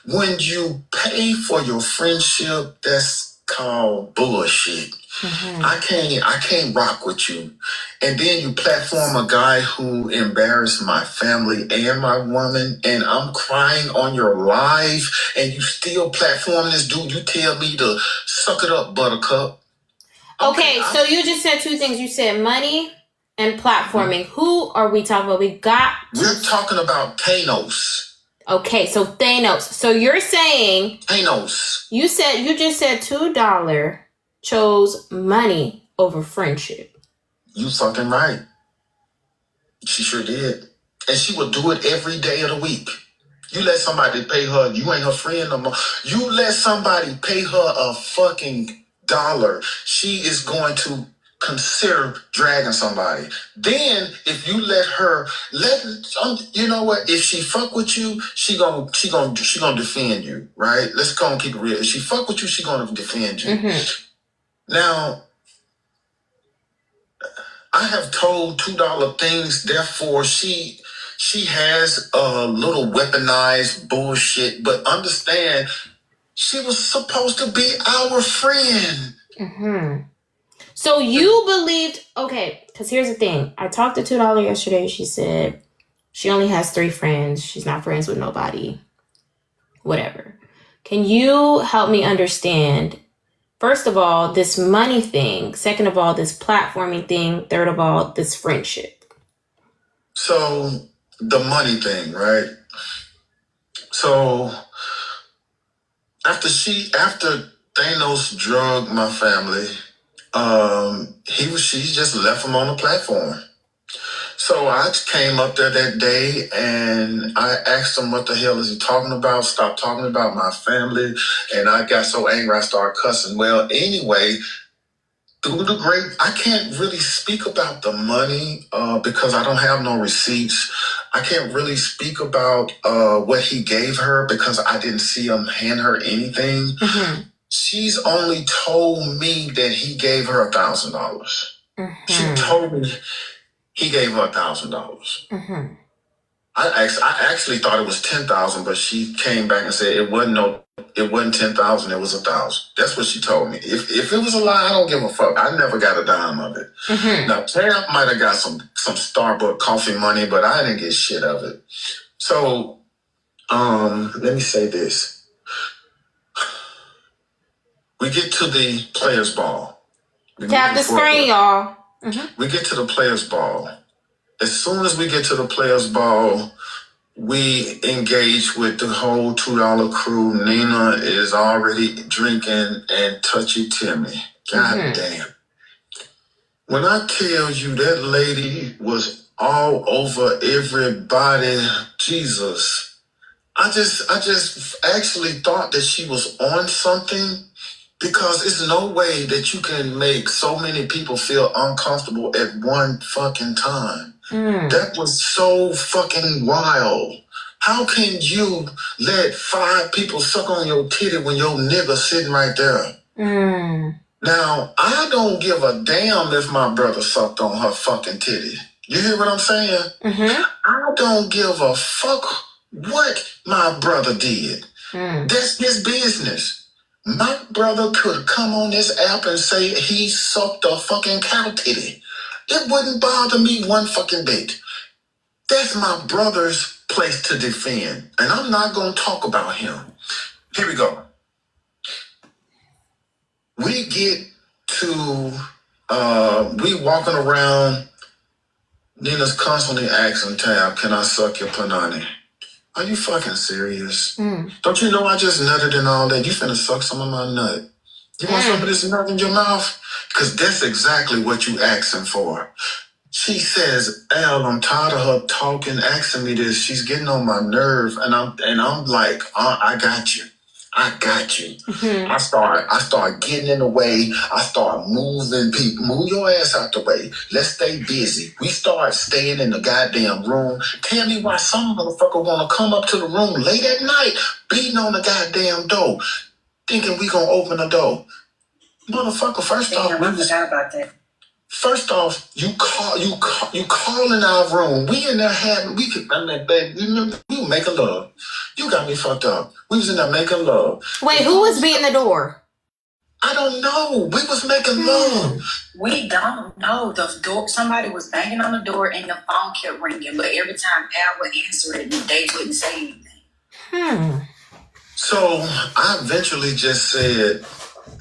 when you pay for your friendship, that's called bullshit. I can't rock with you. And then you platform a guy who embarrassed my family and my woman, and I'm crying on your live, and you still platform this dude. You tell me to suck it up, buttercup. Okay, so you just said two things. You said money and platforming. Who are we talking about? We're talking about Thanos. Okay, so Thanos. So you're saying Thanos. You just said $2 chose money over friendship. You fucking right. She sure did. And she would do it every day of the week. You let somebody pay her, you ain't her friend no more. You let somebody pay her a fucking $1, she is going to consider dragging somebody. Then if you let her you know what? If she fuck with you, she gonna defend you, right? Let's go and keep it real. If she fuck with you, she gonna defend you. Now, I have told $2 things, therefore she has a little weaponized bullshit, but understand she was supposed to be our friend. So you believed, okay, because here's the thing. I talked to $2 yesterday. She said she only has 3 friends. She's not friends with nobody. Whatever. Can you help me understand, first of all, this money thing? Second of all, this platforming thing. Third of all, this friendship. So the money thing, right? So after Thanos drugged my family, she just left him on the platform. So I came up there that day and I asked him what the hell is he talking about? Stop talking about my family. And I got so angry I started cussing. Well, anyway, I can't really speak about the money because I don't have no receipts. I can't really speak about what he gave her because I didn't see him hand her anything. She's only told me that he gave her $1,000. She told me he gave her $1,000. I actually thought it was 10,000, but she came back and said it wasn't 10,000, it was 1,000. That's what she told me. If it was a lie, I don't give a fuck. I never got a dime of it. Now Tam might have got some Starbucks coffee money, but I didn't get shit of it. So let me say this. We get to the players' ball. Tap the screen, y'all. We get to the players' ball. As soon as we get to the players' ball, we engage with the whole $2 crew. Nina is already drinking and touchy Timmy. God damn. When I tell you that lady was all over everybody, Jesus, I just actually thought that she was on something. Because it's no way that you can make so many people feel uncomfortable at one fucking time. That was so fucking wild. How can you let 5 people suck on your titty when your nigga sitting right there? Now, I don't give a damn if my brother sucked on her fucking titty. You hear what I'm saying? I don't give a fuck what my brother did. That's his business. My brother could come on this app and say he sucked a fucking cow titty. It wouldn't bother me one fucking bit. That's my brother's place to defend. And I'm not going to talk about him. Here we go. We get to, we walking around. Nina's constantly asking Tab, can I suck your panani? Are you fucking serious? Don't you know I just nutted and all that? You finna suck some of my nut. You want some of this nut in your mouth? Because that's exactly what you asking for. She says, Al, I'm tired of her talking, asking me this. She's getting on my nerve. And I'm like, I got you. I got you. I start getting in the way. I start moving people. Move your ass out the way. Let's stay busy. We start staying in the goddamn room. Tell me why some motherfucker want to come up to the room late at night, beating on the goddamn door, thinking we gonna open the door. Motherfucker, forgot about that. First off, you call in our room. We in there having, baby, remember, we were making love. You got me fucked up. We was in there making love. Wait, who was beating the door? I don't know. We was making love. We don't know. The door, somebody was banging on the door and the phone kept ringing, but every time Al would answer it, they wouldn't say anything. So I eventually just said,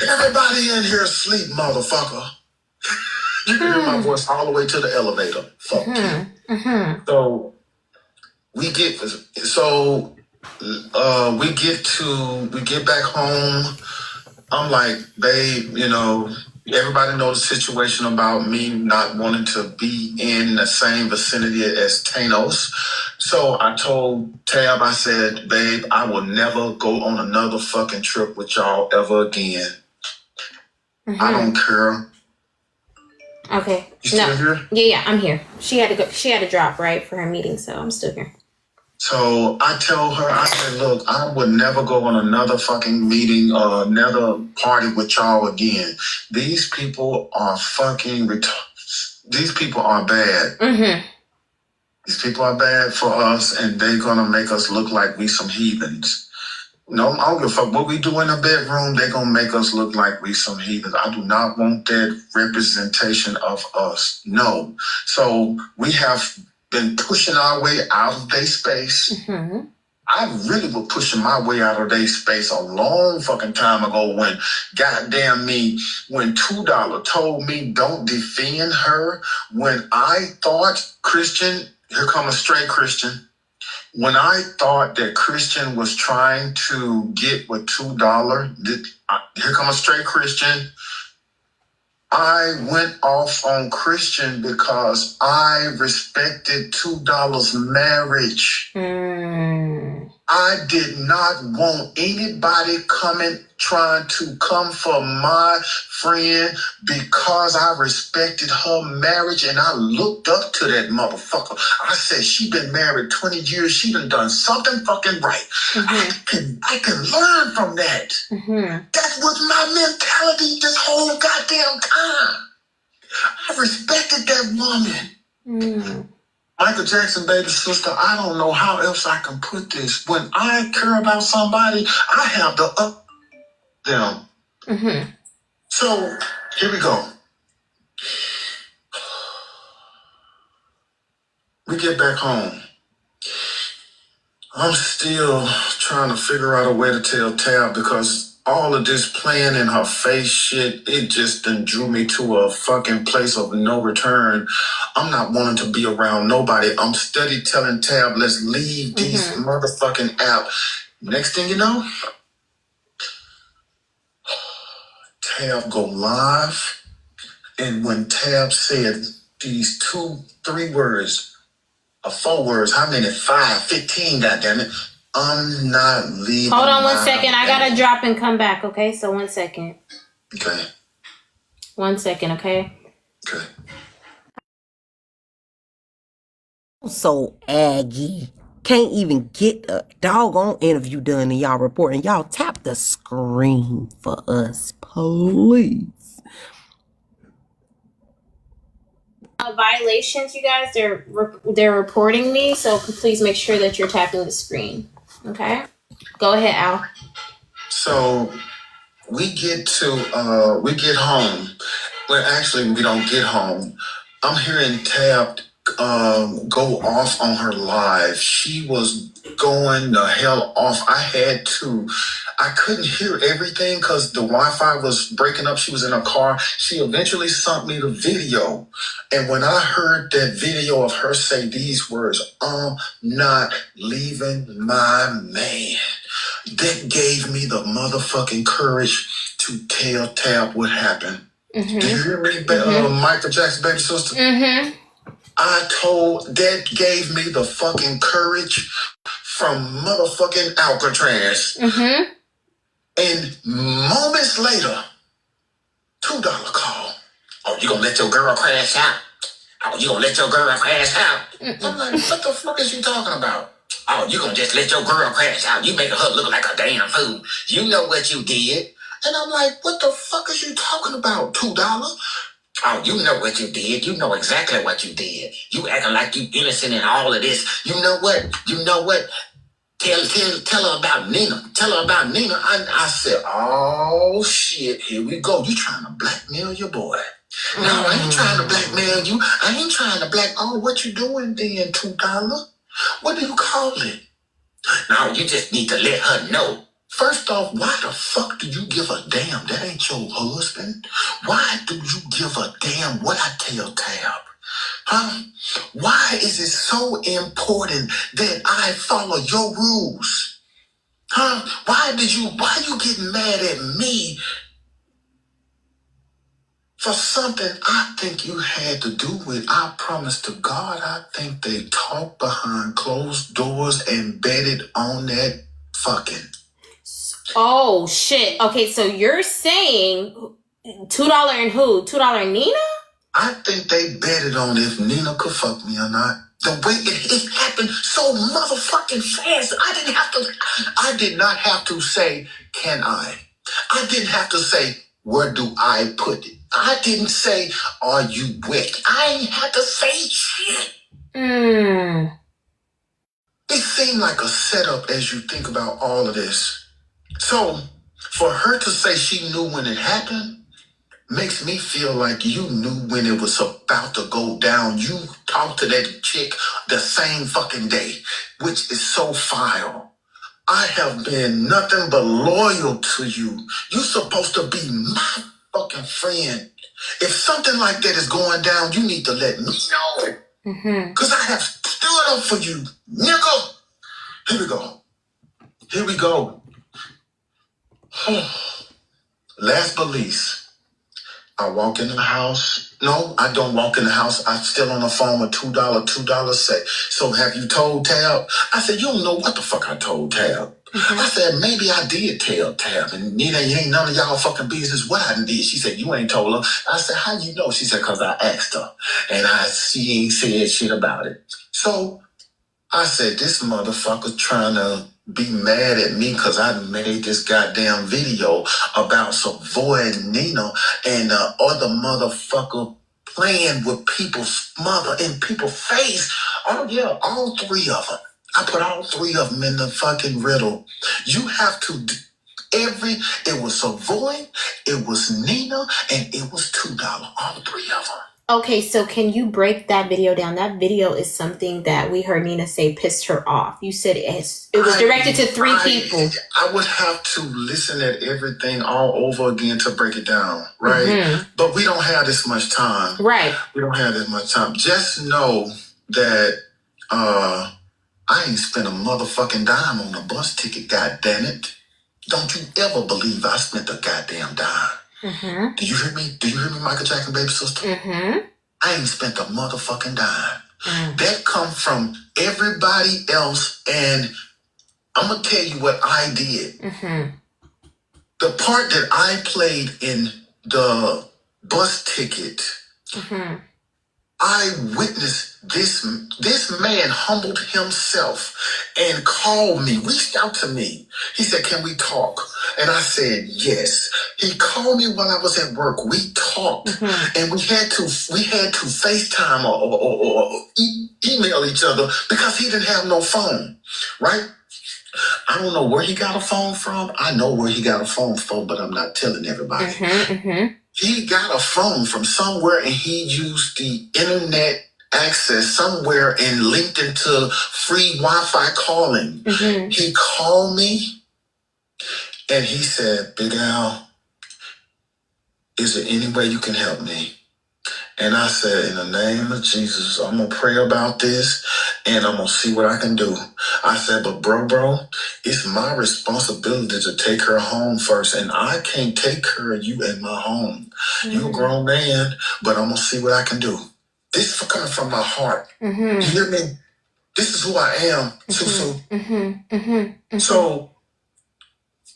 everybody in here sleep, motherfucker. You can hear my voice all the way to the elevator. Fuck you. So we get back home. I'm like, babe, you know, everybody knows the situation about me not wanting to be in the same vicinity as Thanos. So I told Tab, I said, babe, I will never go on another fucking trip with y'all ever again. I don't care. Okay. You still here? Yeah, I'm here. She had to go. She had to drop, right, for her meeting, so I'm still here. So I tell her, I said, look, I would never go on another fucking meeting or another party with y'all again. These people are fucking these people are bad. These people are bad for us, and they're gonna make us look like we some heathens. No, I don't give a fuck what we do in the bedroom. They're gonna make us look like we some heathens. I do not want that representation of us. No. So we have been pushing our way out of their space. I really was pushing my way out of their space a long fucking time ago when, goddamn me, when $2 told me don't defend her, when I thought Christian, here come a straight Christian, when I thought that Christian was trying to get with $2, here come a straight Christian, I went off on Christian because I respected $2's marriage. I did not want anybody trying to come for my friend because I respected her marriage and I looked up to that motherfucker. I said, she been married 20 years. She done something fucking right. I can learn from that. That was my mentality this whole goddamn time. I respected that woman. Michael Jackson, baby sister, I don't know how else I can put this. When I care about somebody, I have to up them. So, here we go. We get back home. I'm still trying to figure out a way to tell Tab because all of this playing in her face shit, it just done drew me to a fucking place of no return. I'm not wanting to be around nobody. I'm steady telling Tab, let's leave these motherfucking app. Next thing you know, Tab go live. And when Tab said these 2-3 words, or 4 words, how many? 5, 15, goddammit. I'm not leaving. Hold on 1 second. I gotta drop and come back, okay? So 1 second. Okay. 1 second, okay? Okay. So aggy. Can't even get a doggone interview done in y'all report. And y'all tap the screen for us, please. Violations, you guys, they're reporting me, so please make sure that you're tapping the screen. Okay? Go ahead, Al. So we get home. Well, actually, we don't get home. I'm hearing Tab go off on her live. She was going the hell off. I couldn't hear everything because the Wi-Fi was breaking up. She was in a car. She eventually sent me the video. And when I heard that video of her say these words, I'm not leaving my man, that gave me the motherfucking courage to tell Tab what happened. Mm-hmm. Do you hear me, Michael Jackson, baby sister? Mm-hmm. That gave me the fucking courage from motherfucking Alcatraz. Mm-hmm. And moments later, $2 call. Oh, you gonna let your girl crash out? Oh, you gonna let your girl crash out? I'm like, what the fuck is you talking about? Oh, you gonna just let your girl crash out? You making her look like a damn fool. You know what you did. And I'm like, what the fuck is you talking about? $2? Oh, you know what you did. You know exactly what you did. You acting like you innocent in all of this. You know what? Tell her about Nina. Tell her about Nina. I said, oh shit, here we go. You trying to blackmail your boy. No, I ain't trying to blackmail you. I ain't trying to Oh, what you doing then, $2? What do you call it? No, you just need to let her know. First off, why the fuck do you give a damn? That ain't your husband. Why do you give a damn what I tell Tab? Huh? Why is it so important that I follow your rules? Huh? Why you getting mad at me for something I think you had to do with? I promise to God, I think they talked behind closed doors and betted on that fucking. Oh shit. Okay, so you're saying $2 and who? $2 Nina? I think they betted on if Nina could fuck me or not. The way it happened so motherfucking fast. I did not have to say, can I? I didn't have to say, where do I put it? I didn't say, are you wet? I ain't had to say shit. It seemed like a setup as you think about all of this. So, for her to say she knew when it happened, makes me feel like you knew when it was about to go down. You talked to that chick the same fucking day, which is so foul. I have been nothing but loyal to you. You're supposed to be my fucking friend. If something like that is going down, you need to let me know. Because I have stood up for you, nigga. Here we go. Last but least, I walk in the house. No, I don't walk in the house. I'm still on the phone with $2 say. So have you told Tab? I said, you don't know what the fuck I told Tab. I said, maybe I did tell Tab. And it ain't none of y'all fucking business what I did. She said, you ain't told her. I said, how you know? She said, because I asked her. And she ain't said shit about it. So I said, this motherfucker trying to be mad at me because I made this goddamn video about Savoy and Nina and the other motherfucker playing with people's mother in people's face. Oh yeah, all three of them. I put all three of them in the fucking riddle. You have to it was Savoy, it was Nina, and it was $2. All three of them. Okay, so can you break that video down? That video is something that we heard Nina say pissed her off. You said it was directed to three people. I would have to listen at everything all over again to break it down, right? But we don't have this much time. Right. We don't have this much time. Just know that I ain't spent a motherfucking dime on a bus ticket, goddammit. Don't you ever believe I spent a goddamn dime. Do you hear me? Do you hear me, Michael Jackson, baby sister? I ain't spent a motherfucking dime. That come from everybody else, and I'm gonna tell you what I did. The part that I played in the bus ticket, I witnessed this man humbled himself and called me, reached out to me. He said, can we talk? And I said, yes. He called me while I was at work. We talked and we had to FaceTime or email each other because he didn't have no phone, right? I don't know where he got a phone from. I know where he got a phone from, but I'm not telling everybody. He got a phone from somewhere and he used the internet access somewhere and linked into free Wi-Fi calling. Mm-hmm. He called me and he said, Big Al, is there any way you can help me? And I said, in the name of Jesus, I'm going to pray about this and I'm going to see what I can do. I said, but bro, it's my responsibility to take her home first. And I can't take care of you in my home. You're a grown man, but I'm going to see what I can do. This is coming from my heart. You hear me? This is who I am, Susu. So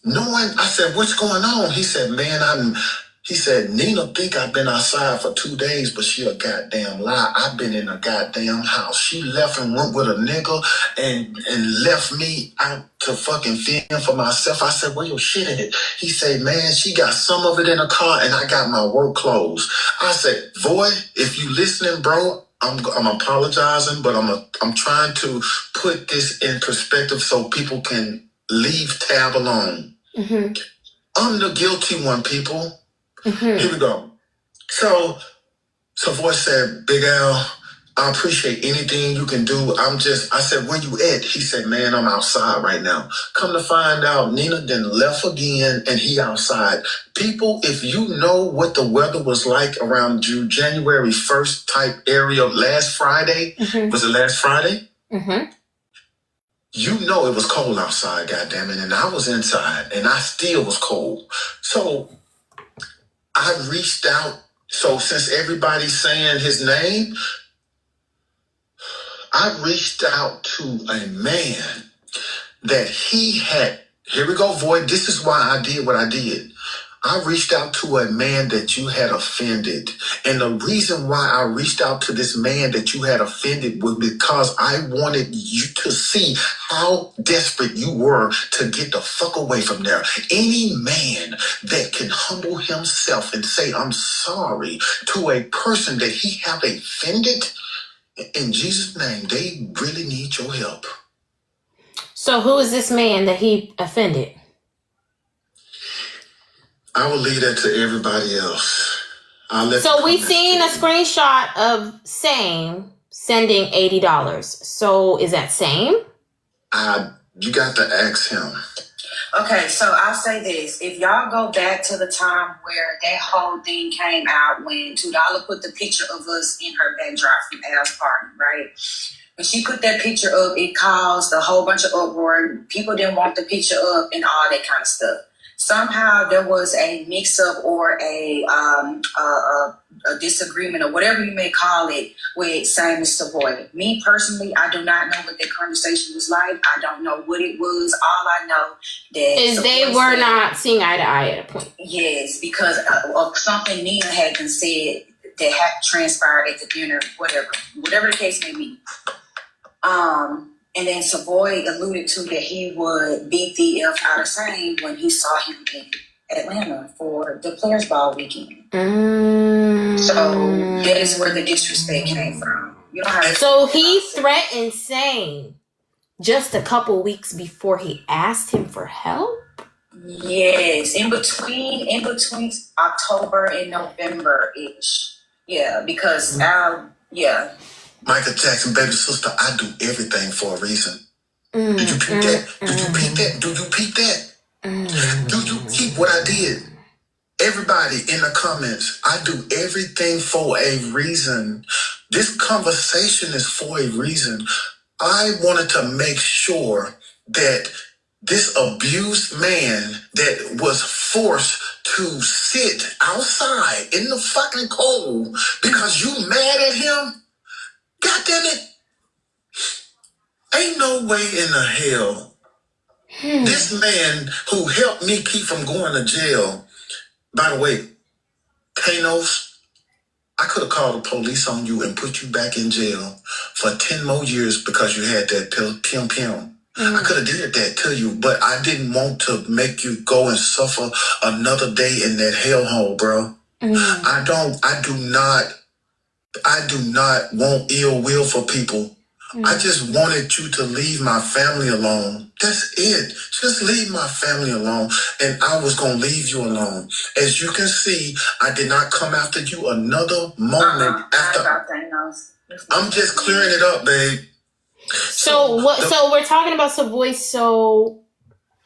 knowing, I said, what's going on? He said, man, he said, Nina think I've been outside for 2 days, but she a goddamn lie. I've been in a goddamn house. She left and went with a nigga and left me out to fucking fend for myself. I said, where your shit at? He said, man, she got some of it in the car and I got my work clothes. I said, boy, if you listening, bro, I'm apologizing, but I'm trying to put this in perspective so people can leave Tab alone. I'm the guilty one, people. Here we go. So voice said, Big Al, I appreciate anything you can do. I said, where you at? He said, man, I'm outside right now. Come to find out, Nina then left again and he outside. People, if you know what the weather was like around January 1st type area last Friday, was it last Friday? You know it was cold outside, goddammit, and I was inside and I still was cold. So I reached out. So since everybody's saying his name, I reached out to a man that he had. Here we go, Void. This is why I did what I did. I reached out to a man that you had offended. And the reason why I reached out to this man that you had offended was because I wanted you to see how desperate you were to get the fuck away from there. Any man that can humble himself and say, I'm sorry to a person that he have offended, in Jesus' name, they really need your help. So who is this man that he offended? I will leave that to everybody else. So we seen a screenshot of sending $80. So is that same? You got to ask him. Okay, so I'll say this. If y'all go back to the time where that whole thing came out when $2 put the picture of us in her backdrop from Al's party, right? When she put that picture up, it caused a whole bunch of uproar. People didn't want the picture up and all that kind of stuff. Somehow there was a mix-up or a disagreement or whatever you may call it with saying Mr. Boyd. Me personally, I do not know what that conversation was like. I don't know what it was. All I know that is they were not seeing eye to eye at a point. Yes, because of something Nina had been said that had transpired at the dinner, whatever the case may be. And then Savoy alluded to that he would beat the F out of Sane when he saw him in Atlanta for the Players Ball weekend. So that is where the disrespect came from. You don't have so he threatened Sane just a couple weeks before he asked him for help? Yes, in between October and November-ish. Yeah, because Michael Jackson, baby sister, I do everything for a reason. Did you peep that? Did you peep that? Do you peep that? Do you peep what I did? Everybody in the comments, I do everything for a reason. This conversation is for a reason. I wanted to make sure that this abused man that was forced to sit outside in the fucking cold because you mad at him, God damn it. Ain't no way in the hell this man who helped me keep from going to jail. By the way, Thanos, I could have called the police on you and put you back in jail for 10 more years because you had that pill. I could have did that to you, but I didn't want to make you go and suffer another day in that hellhole, bro. I do not want ill will for people. I just wanted you to leave my family alone. That's it. Just leave my family alone. And I was going to leave you alone. As you can see, I did not come after you another moment after. Thanos. I'm just clearing it up, babe. So what? So we're talking about Savoy. So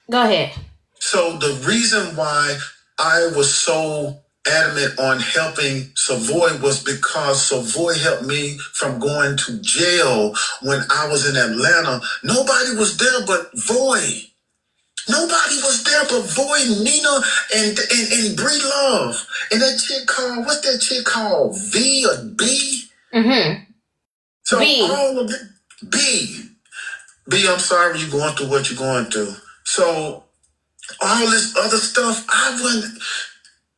go ahead. So the reason why I was so adamant on helping Savoy was because Savoy helped me from going to jail when I was in Atlanta. Nobody was there but Voy. Nobody was there but Voy, Nina, and Bree Love. And that chick called, what's that chick called? V or B? Mm-hmm. So B. all of it, B. B, I'm sorry you're going through what you're going through. So all this other stuff, I wouldn't.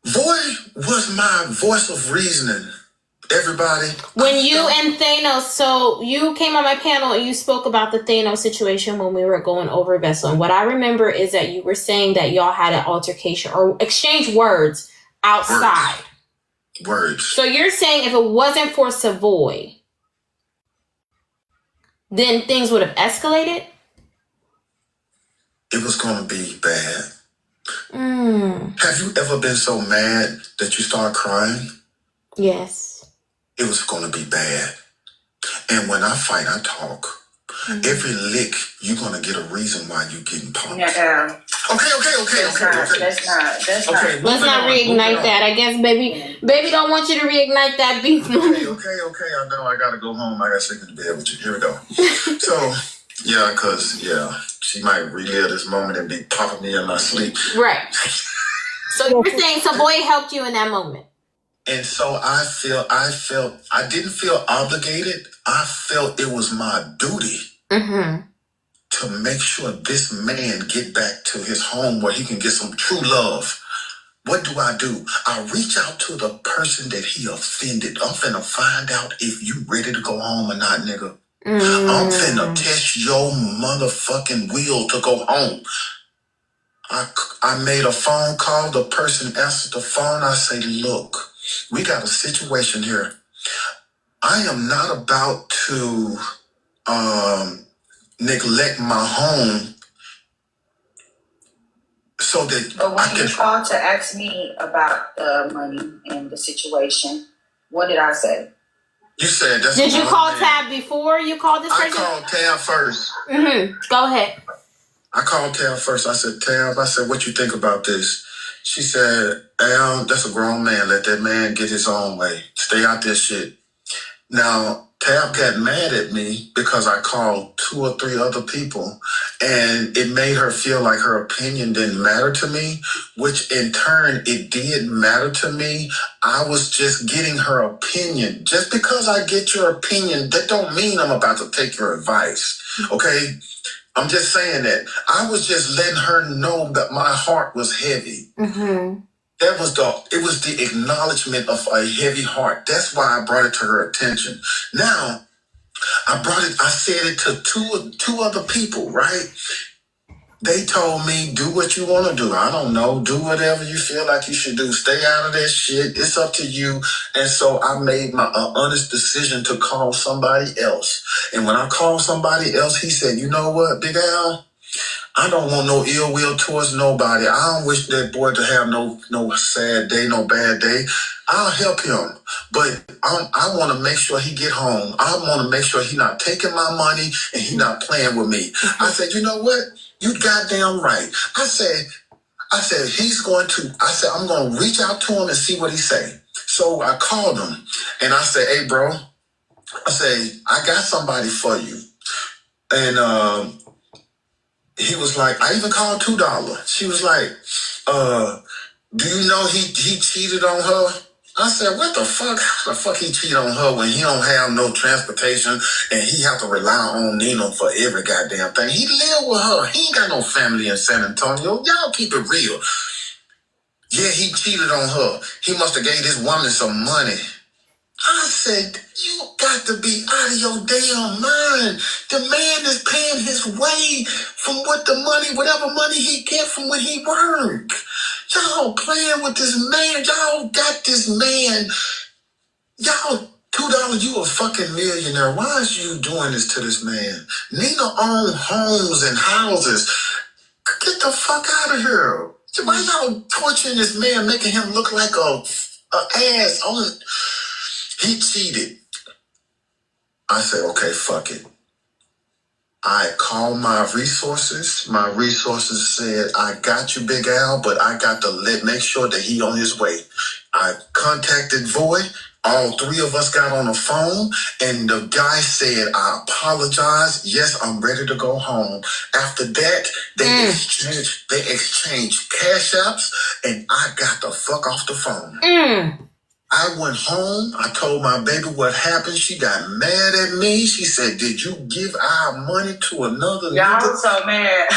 Voy was my voice of reasoning. Everybody. When you and Thanos, so you came on my panel and you spoke about the Thanos situation when we were going over Vessel. And what I remember is that you were saying that y'all had an altercation or exchanged words outside. Words. So you're saying if it wasn't for Savoy, then things would have escalated? It was going to be bad. Have you ever been so mad that you start crying? Yes. It was going to be bad. And when I fight, I talk. Every lick, you're going to get a reason why you're getting pumped. Yeah. Okay. That's not. Let's not reignite that. I guess baby don't want you to reignite that beef. Okay. I know I got to go home. I got to sleep in the bed with you. Here we go. So, yeah, because, she might relive this moment and be popping me in my sleep. Right. So you're saying Savoy helped you in that moment. And so I felt, I didn't feel obligated. I felt it was my duty to make sure this man get back to his home where he can get some true love. What do? I reach out to the person that he offended. I'm finna find out if you ready to go home or not, nigga. I'm finna test your motherfucking will to go home. I made a phone call. The person answered the phone. I say, look, we got a situation here. I am not about to neglect my home so that But when you called to ask me about the money and the situation, what did I say? You said that's. Did you call Tab before you called this person? I called Tab first. Go ahead. I called Tab first. I said, Tab, what you think about this? She said, Al, that's a grown man. Let that man get his own way. Stay out this shit. Now, Tab got mad at me because I called 2 or 3 other people, and it made her feel like her opinion didn't matter to me, which in turn, it did matter to me. I was just getting her opinion. Just because I get your opinion, that don't mean I'm about to take your advice, okay? I'm just saying that. I was just letting her know that my heart was heavy. It was the acknowledgement of a heavy heart. That's why I brought it to her attention. Now, I said it to two other people, right? They told me, do what you want to do. I don't know. Do whatever you feel like you should do. Stay out of that shit. It's up to you. And so I made my honest decision to call somebody else. And when I called somebody else, he said, you know what, Big Al? I don't want no ill will towards nobody. I don't wish that boy to have no sad day, no bad day. I'll help him. But I want to make sure he get home. I want to make sure he not taking my money and he not playing with me. I said, you know what? You goddamn right. I said, I'm going to reach out to him and see what he say. So I called him and I said, hey, bro, I say, I got somebody for you. And, he was like, I even called $2. She was like, do you know he cheated on her? I said, what the fuck? How the fuck he cheat on her when he don't have no transportation and he have to rely on Nino for every goddamn thing? He live with her. He ain't got no family in San Antonio. Y'all keep it real. Yeah, he cheated on her. He must have gave this woman some money. I said, you got to be out of your damn mind. The man is paying his way from whatever money he get from when he work. Y'all playing with this man. Y'all got this man. Y'all, $2, you a fucking millionaire. Why is you doing this to this man? Nina own homes and houses. Get the fuck out of here. Why y'all torturing this man, making him look like a ass on... He cheated. I said, okay, fuck it. I called my resources. My resources said, I got you, Big Al, but I got to make sure that he on his way. I contacted Voy. All three of us got on the phone, and the guy said, I apologize. Yes, I'm ready to go home. After that, they exchanged cash apps, and I got the fuck off the phone. I went home. I told my baby what happened. She got mad at me. She said, did you give our money to another nigga? Y'all so mad.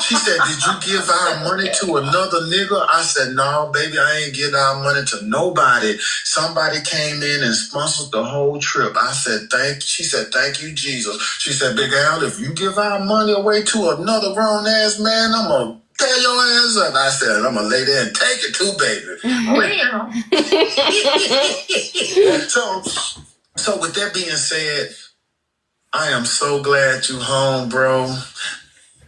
She said, did you give our money to another nigga? I said, no, baby, I ain't give our money to nobody. Somebody came in and sponsored the whole trip. I said, she said, thank you, Jesus. She said, Big Al, if you give our money away to another grown ass man, I'm going to tear your ass up. I said, I'm going to lay there and take it too, baby. So with that being said, I am so glad you home, bro.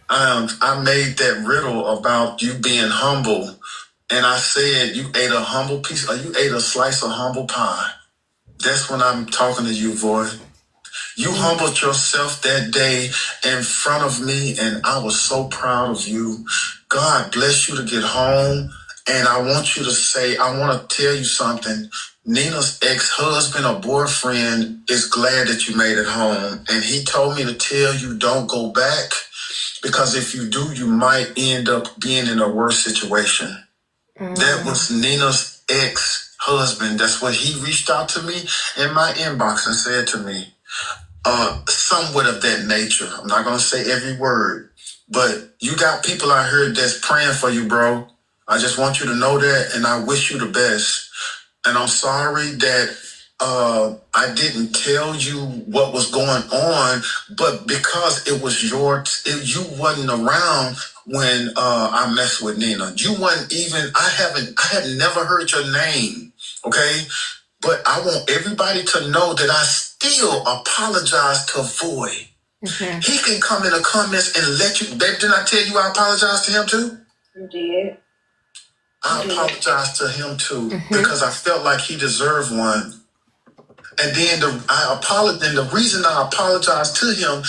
I made that riddle about you being humble, and I said you ate a humble piece, or you ate a slice of humble pie. That's when I'm talking to you, boy. You humbled yourself that day in front of me, and I was so proud of you. God bless you to get home. And I want you to say, I want to tell you something. Nina's ex-husband or boyfriend is glad that you made it home. And he told me to tell you don't go back, because if you do, you might end up being in a worse situation. That was Nina's ex-husband. That's what he reached out to me in my inbox and said to me. Somewhat of that nature. I'm not going to say every word, but you got people out here that's praying for you, bro. I just want you to know that, and I wish you the best. And I'm sorry that I didn't tell you what was going on, but because it was you wasn't around when I messed with Nina. You wasn't even, I had never heard your name, okay? But I want everybody to know that I still apologize to Voy. He can come in the comments and let you, babe, didn't I tell you I apologize to him too? You did. I apologize to him too, because I felt like he deserved one. And then the reason I apologized to him,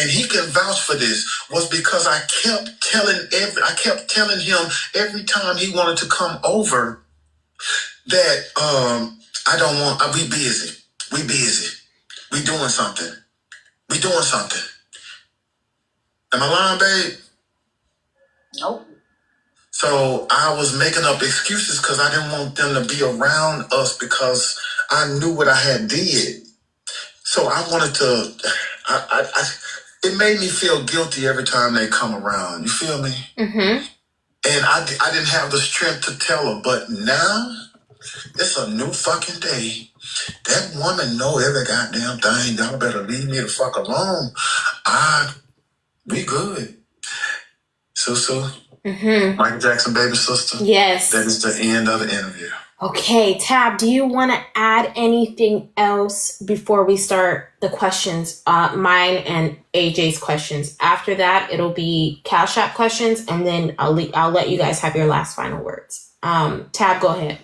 and he can vouch for this, was because I kept telling him every time he wanted to come over that I don't want. We busy. We busy. We doing something. We doing something. Am I lying, babe? Nope. So I was making up excuses because I didn't want them to be around us because I knew what I had did. So I wanted to. It made me feel guilty every time they come around. You feel me? And I didn't have the strength to tell her, but now it's a new fucking day. That woman know every goddamn thing. Y'all better leave me the fuck alone. We good. Susu, Michael Jackson, baby sister. Yes. That is the end of the interview. Okay, Tab, do you want to add anything else before we start the questions? Mine and AJ's questions. After that, it'll be Cash App questions, and then I'll let you guys have your last final words. Tab, go ahead.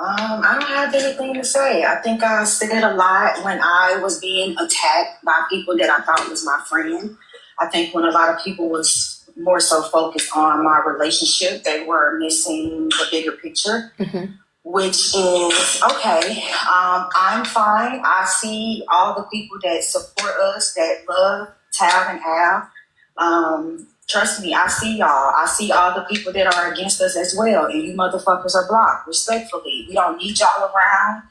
I don't have anything to say. I think I said a lot when I was being attacked by people that I thought was my friend. I think when a lot of people was more so focused on my relationship, they were missing the bigger picture, which is, okay, I'm fine. I see all the people that support us, that love Tab and Al. Trust me, I see y'all. I see all the people that are against us as well. And you motherfuckers are blocked, respectfully. We don't need y'all around.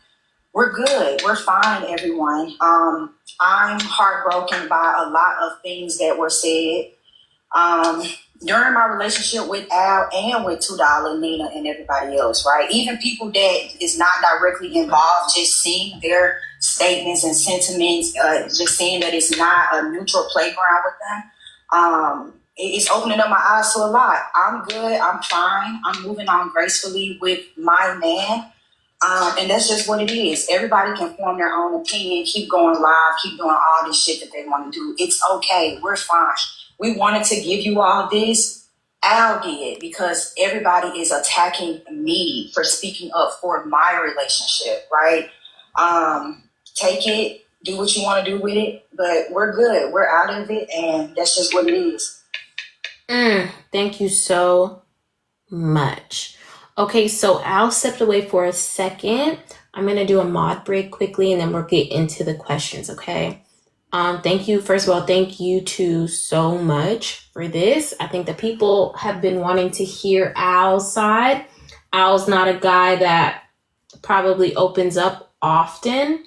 We're good. We're fine, everyone. I'm heartbroken by a lot of things that were said. During my relationship with Al and with $2, Nina, and everybody else, right? Even people that is not directly involved, just seeing their statements and sentiments, just seeing that it's not a neutral playground with them. It's opening up my eyes to a lot. I'm good. I'm fine. I'm moving on gracefully with my man. And that's just what it is. Everybody can form their own opinion, keep going live, keep doing all this shit that they want to do. It's okay. We're fine. We wanted to give you all this. Al did, because everybody is attacking me for speaking up for my relationship, right? take it, do what you want to do with it. But we're good. We're out of it, and that's just what it is. Thank you so much. Okay, so Al stepped away for a second. I'm going to do a mod break quickly, and then we'll get into the questions, okay? Thank you. First of all, thank you two so much for this. I think the people have been wanting to hear Al's side. Al's not a guy that probably opens up often.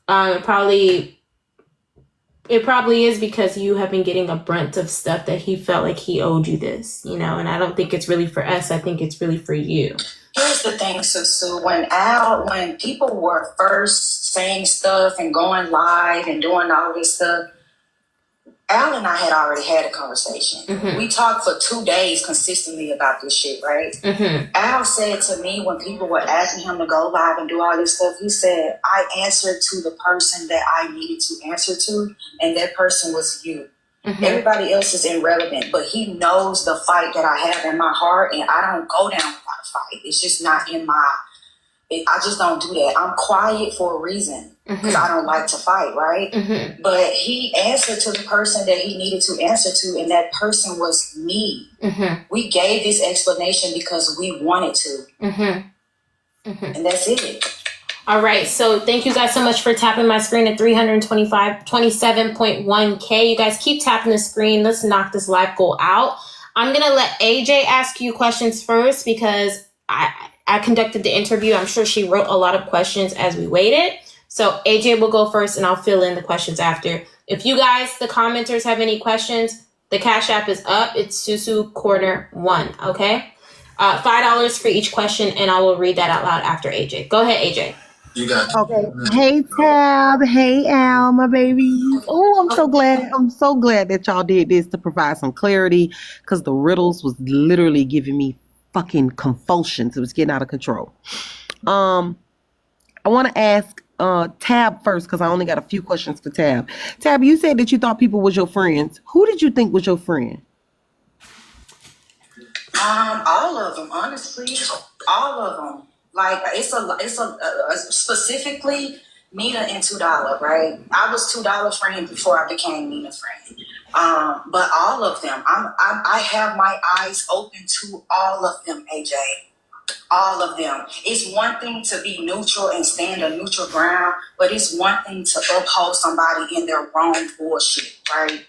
It probably is because you have been getting a brunt of stuff that he felt like he owed you this, and I don't think it's really for us. I think it's really for you. Here's the thing, Susu. When people were first saying stuff and going live and doing all this stuff, Al and I had already had a conversation. Mm-hmm. We talked for 2 days consistently about this shit, right? Mm-hmm. Al said to me when people were asking him to go live and do all this stuff, he said, I answered to the person that I needed to answer to, and that person was you. Mm-hmm. Everybody else is irrelevant, but he knows the fight that I have in my heart, and I don't go down without a fight. It's just not in my... I just don't do that. I'm quiet for a reason because I don't like to fight, right? Mm-hmm. But he answered to the person that he needed to answer to, and that person was me. Mm-hmm. We gave this explanation because we wanted to. Mm-hmm. Mm-hmm. And that's it. All right. So thank you guys so much for tapping my screen at 27.1K. You guys keep tapping the screen. Let's knock this live goal out. I'm going to let AJ ask you questions first because I conducted the interview. I'm sure she wrote a lot of questions as we waited. So AJ will go first and I'll fill in the questions after. If you guys, the commenters, have any questions, the Cash App is up. It's Susu Corner 1, okay? $5 for each question, and I will read that out loud after AJ. Go ahead, AJ. You got Okay. Hey Tab. Hey Al, my babies. Oh, I'm so glad. I'm so glad that y'all did this to provide some clarity because the riddles was literally giving me fucking convulsions. It was getting out of control. I want to ask Tab first because I only got a few questions for Tab. Tab, you said that you thought people was your friends. Who did you think was your friend? All of them, honestly, all of them. Like it's a specifically Nina and $2, right? I was $2 friend before I became Nina friend. But all of them, I have my eyes open to all of them, AJ. All of them. It's one thing to be neutral and stand a neutral ground, but it's one thing to uphold somebody in their wrong bullshit, right?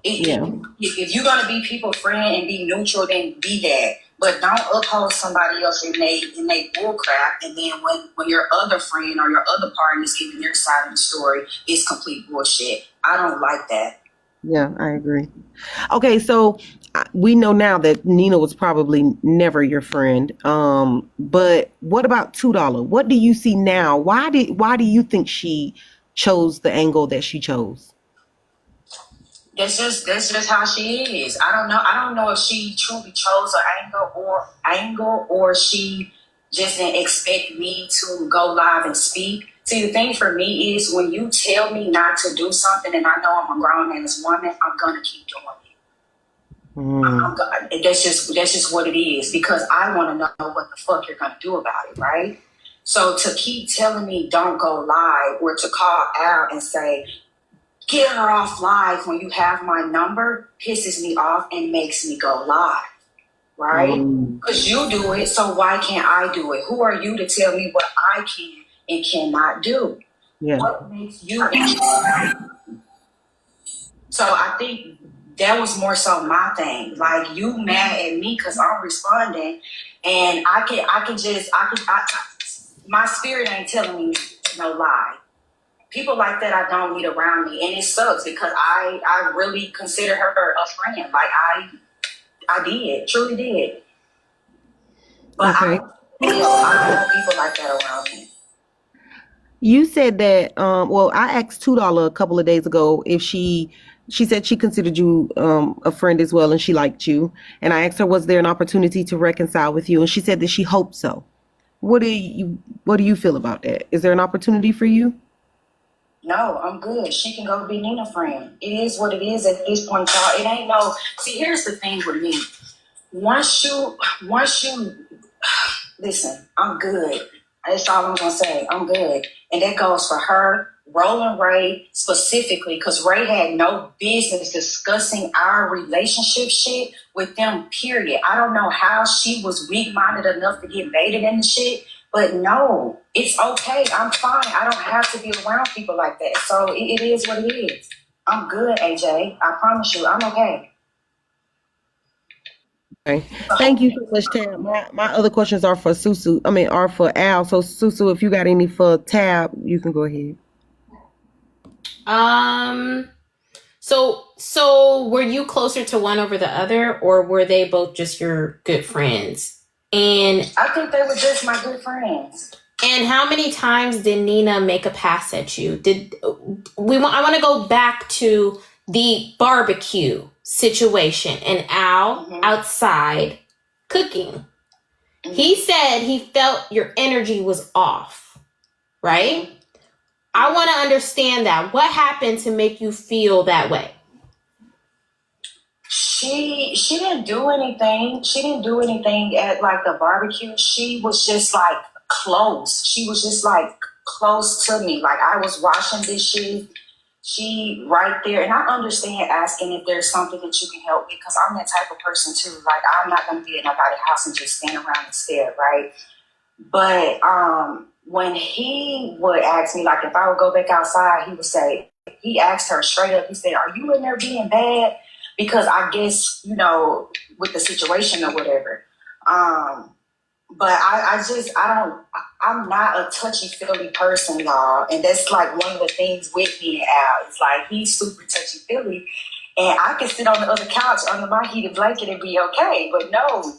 If you're gonna be people friend and be neutral, then be that. But don't uphold somebody else in they bull crap, and then when your other friend or your other partner is giving their side of the story, it's complete bullshit. I don't like that. Yeah, I agree. Okay, so we know now that Nina was probably never your friend. But what about $2? What do you see now? Why do you think she chose the angle that she chose? That's just how she is. I don't know if she truly chose her angle or she just didn't expect me to go live and speak. See, the thing for me is when you tell me not to do something and I know I'm a grown ass woman, I'm gonna keep doing it. That's just what it is because I want to know what the fuck you're gonna do about it, right? So to keep telling me don't go live or to call out and say, get her off live when you have my number pisses me off and makes me go live, right? Because you do it, so why can't I do it? Who are you to tell me what I can and cannot do? Yeah. What makes you So I think that was more so my thing. Like you mad at me because I'm responding, and my spirit ain't telling me no lie. People like that I don't need around me, and it sucks because I really consider her a friend. Like I truly did. But okay. I don't want people like that around me. You said that. Well, I asked $2 a couple of days ago if she said she considered you a friend as well, and she liked you. And I asked her, was there an opportunity to reconcile with you? And she said that she hoped so. What do you feel about that? Is there an opportunity for you? No, I'm good. She can go be Nina friend. It is what it is at this point, y'all. It ain't no... See, here's the thing with me. Once you... Listen, I'm good. That's all I'm going to say. I'm good. And that goes for her Roland Ray specifically, because Ray had no business discussing our relationship shit with them, period. I don't know how she was weak-minded enough to get baited in the shit, but no, it's okay. I'm fine. I don't have to be around people like that. So it is what it is. I'm good, AJ. I promise you, I'm okay. Okay. Thank you so much, Tab. My other questions are for Susu. I mean, are for Al. So Susu, if you got any for Tab, you can go ahead. So were you closer to one over the other, or were they both just your good friends? And I think they were just my good friends. And how many times did Nina make a pass at you? I want to go back to the barbecue situation and Al outside cooking. He said he felt your energy was off, right? I want to understand that. What happened to make you feel that way? She didn't do anything. She didn't do anything at like the barbecue. She was just like close. She was just like close to me. Like I was washing dishes. She right there. And I understand asking if there's something that you can help me, because I'm that type of person too. Like I'm not gonna be at nobody's house and just stand around and stare, right? But when he would ask me, like if I would go back outside, he would say, he asked her straight up, he said, "Are you in there being bad?" Because I guess, you know, with the situation or whatever. But I'm not a touchy-feely person, y'all. And that's like one of the things with me and Al. It's like he's super touchy-feely. And I can sit on the other couch under my heated blanket and be okay. But no,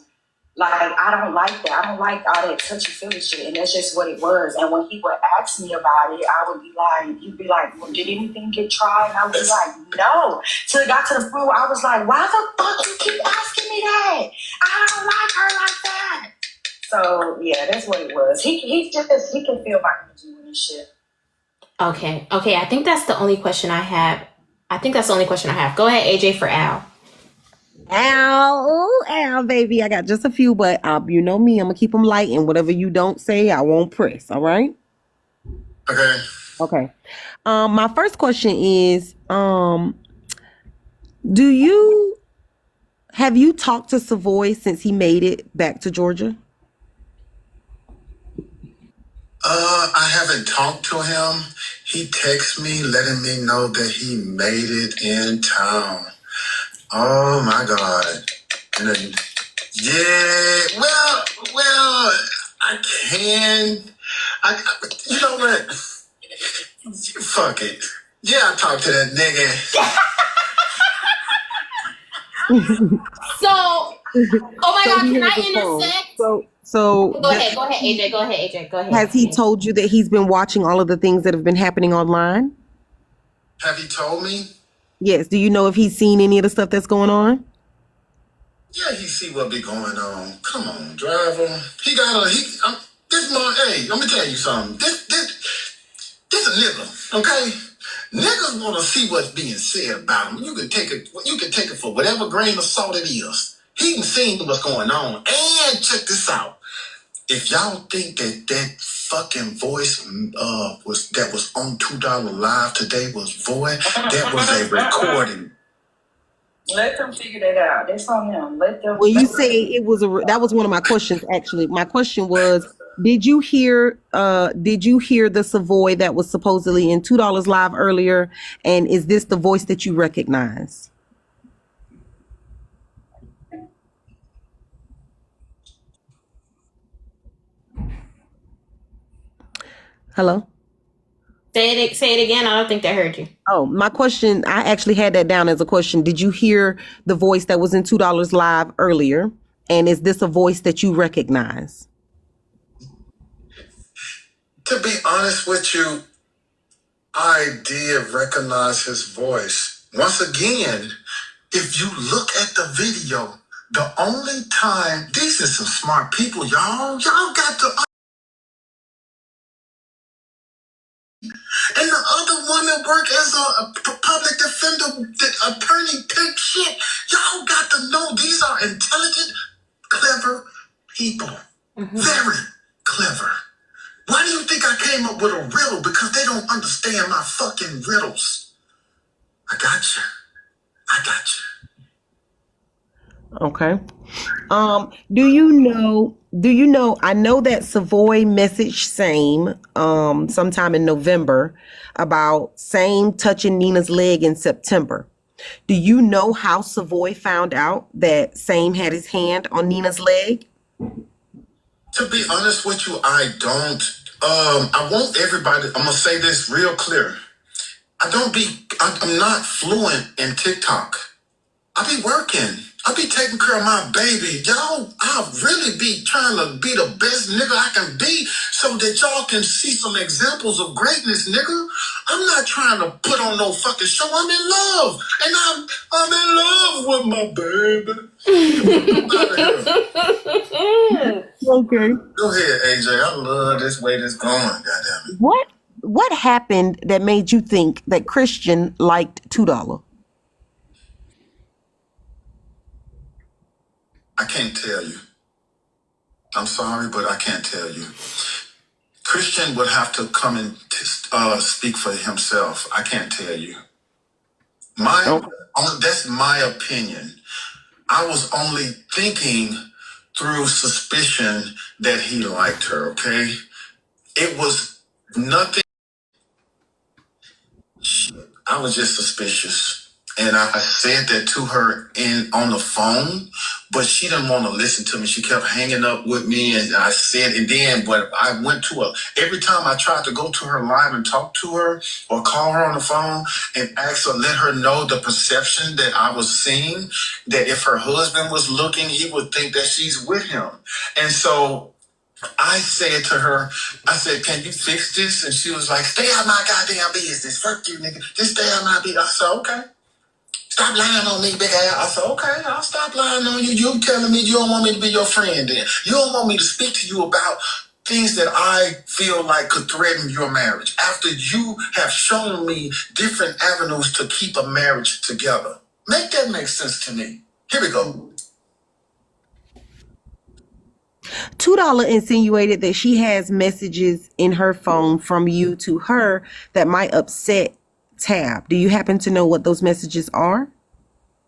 like, I don't like that. I don't like all that touchy-feely shit. And that's just what it was. And when he would ask me about it, I would be like, he'd be like, "Well, did anything get tried?" And I would be like, "No." So it got to the point where I was like, "Why the fuck you keep asking me that? I don't like her like that." So, yeah, that's what it was. He can feel my energy with this shit. Okay. I think that's the only question I have. Go ahead, AJ, for Al. Al, baby. I got just a few, but you know me. I'm going to keep them light, and whatever you don't say, I won't press. All right? Okay. My first question is, have you talked to Savoy since he made it back to Georgia? I haven't talked to him. He texted me letting me know that he made it in town. Oh my God. And then, yeah, well, you know what? Fuck it. Yeah, I talked to that nigga. So, oh my God, can I intersect? So go ahead, AJ. Go ahead. Has he told you that he's been watching all of the things that have been happening online? Have you told me? Yes. Do you know if he's seen any of the stuff that's going on? Yeah, he see what be going on. Come on, driver. This man, hey, let me tell you something. This a nigga, okay? Niggas want to see what's being said about him. You can take it for whatever grain of salt it is. He can see what's going on. And check this out. If y'all think that fucking voice that was on $2 Live today was void, that was a recording. Let them figure that out. That's on them. Let them. When you say it was that was one of my questions. Actually, my question was, did you hear the Savoy that was supposedly in $2 Live earlier? And is this the voice that you recognize? Hello? Say it again. I don't think they heard you. Oh, my question, I actually had that down as a question. Did you hear the voice that was in $2 Live earlier? And is this a voice that you recognize? To be honest with you, I did recognize his voice. Once again, if you look at the video, the only time, these are some smart people, y'all. Y'all got to. And the other woman work as a public defender, the attorney type shit. Y'all got to know these are intelligent, clever people. Very clever. Why do you think I came up with a riddle? Because they don't understand my fucking riddles. I got you. I got you. Okay. Do you know, I know that Savoy messaged Same sometime in November about Same touching Nina's leg in September. Do you know how Savoy found out that Same had his hand on Nina's leg? To be honest with you, I don't. I want everybody, I'm gonna say this real clear. I'm not fluent in TikTok. I be working. I be taking care of my baby. Y'all, I really be trying to be the best nigga I can be so that y'all can see some examples of greatness, nigga. I'm not trying to put on no fucking show. I'm in love. And I'm in love with my baby. Okay. Go ahead, AJ. I love this way this going, goddamn it. What happened that made you think that Christian liked $2? I can't tell you. I'm sorry, but I can't tell you. Christian would have to come and speak for himself. I can't tell you. That's my opinion. I was only thinking through suspicion that he liked her, okay? It was nothing. I was just suspicious. And I said that to her on the phone, but she didn't want to listen to me. She kept hanging up with me, and I said, and then, but I went to her. Every time I tried to go to her live and talk to her or call her on the phone and ask her, let her know the perception that I was seeing, that if her husband was looking, he would think that she's with him. And so I said to her, I said, can you fix this? And she was like, stay out my goddamn business. Fuck you, nigga. Just stay out my business. I said, okay. Stop lying on me, big ass. I said, okay, I'll stop lying on you. You telling me you don't want me to be your friend then. You don't want me to speak to you about things that I feel like could threaten your marriage after you have shown me different avenues to keep a marriage together. Make that make sense to me. Here we go. $2 insinuated that she has messages in her phone from you to her that might upset Tab. Do you happen to know what those messages are?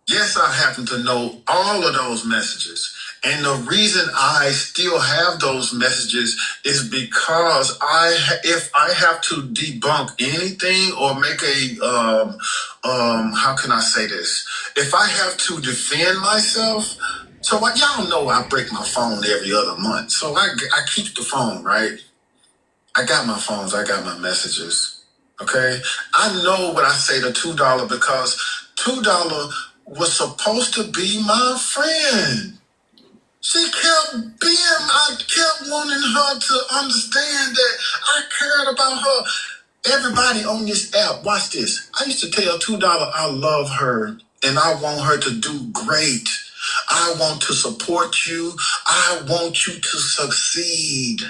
Yes, I happen to know all of those messages. And the reason I still have those messages is because if I have to debunk anything or make how can I say this? If I have to defend myself, so y'all know I break my phone every other month. So I keep the phone, right? I got my phones, I got my messages. Okay? I know what I say to $2 because $2 was supposed to be my friend. I kept wanting her to understand that I cared about her. Everybody on this app, watch this. I used to tell $2 I love her and I want her to do great. I want to support you. I want you to succeed.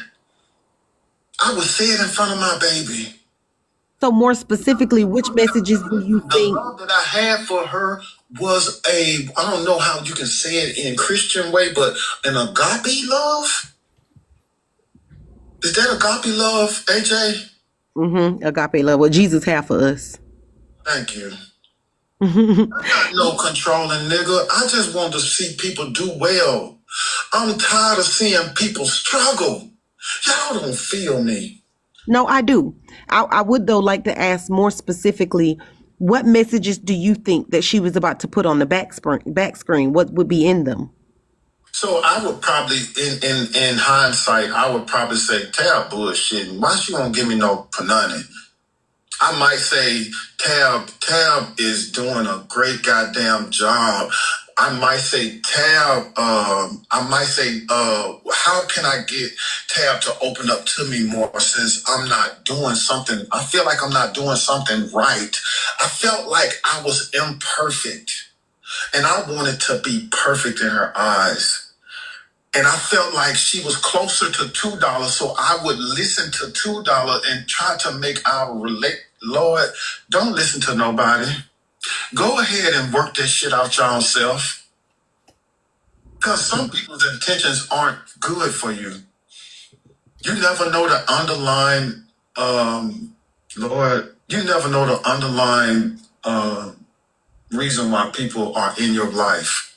I would say it in front of my baby. So more specifically, which messages do you think? The love that I had for her was I don't know how you can say it in Christian way, but an agape love? Is that agape love, AJ? Mm-hmm. Agape love. What Jesus had for us. Thank you. I'm not no controlling nigga. I just want to see people do well. I'm tired of seeing people struggle. Y'all don't feel me. No, I do. I would, though, like to ask more specifically, what messages do you think that she was about to put on the back screen? What would be in them? So I would probably, in hindsight, I would probably say, Tab bullshitting. Why she won't give me no panani? I might say, Tab is doing a great goddamn job. I might say, how can I get Tab to open up to me more since I'm not doing something? I feel like I'm not doing something right. I felt like I was imperfect and I wanted to be perfect in her eyes. And I felt like she was closer to $2, so I would listen to $2 and try to make our relate. Lord, don't listen to nobody. Go ahead and work that shit out yourself. Because some people's intentions aren't good for you. You never know the underlying, Lord, you never know the underlying reason why people are in your life.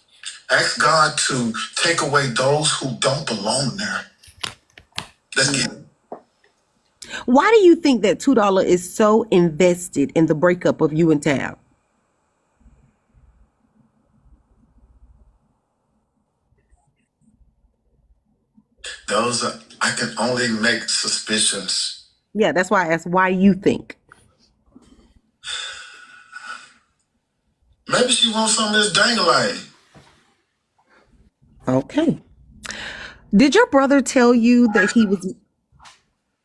Ask God to take away those who don't belong there. Let's get it. Why do you think that $2 is so invested in the breakup of you and Tab? Those are, I can only make suspicions. Yeah, that's why I asked why you think. Maybe she wants some of this dangling. Okay. Did your brother tell you that he was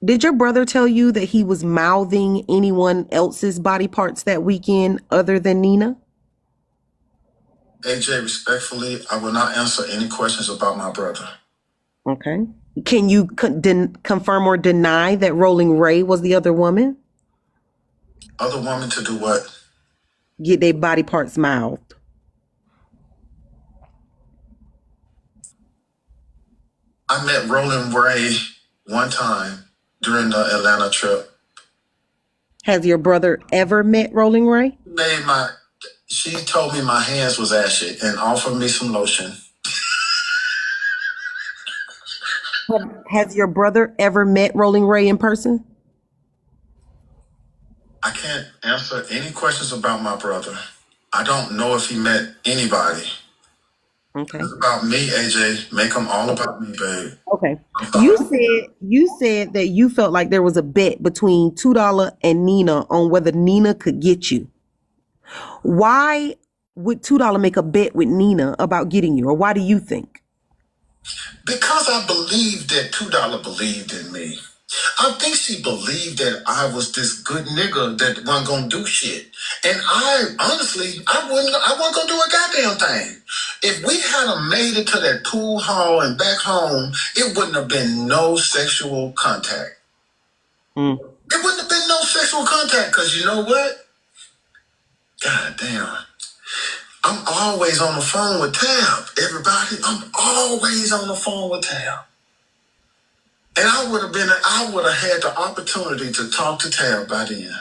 Did your brother tell you that he was mouthing anyone else's body parts that weekend other than Nina? AJ, respectfully, I will not answer any questions about my brother. Okay. Can you confirm or deny that Rolling Ray was the other woman? Other woman to do what? Get their body parts mouthed. I met Roland Ray one time during the Atlanta trip. Has your brother ever met Rolling Ray? She told me my hands was ashy and offered me some lotion. Has your brother ever met Rolling Ray in person? I can't answer any questions about my brother. I don't know if he met anybody. Okay. It's about me, AJ. Make them all about me, babe. Okay. You said that you felt like there was a bet between $2 and Nina on whether Nina could get you. Why would $2 make a bet with Nina about getting you, or why do you think? Because I believed that $2 believed in me. I think she believed that I was this good nigga that wasn't gonna do shit. And I wasn't gonna do a goddamn thing. If we had made it to that pool hall and back home, it wouldn't have been no sexual contact. Mm. It wouldn't have been no sexual contact, because you know what? God damn. I'm always on the phone with Tab, everybody. I'm always on the phone with Tab. And I would have had the opportunity to talk to Tab by then.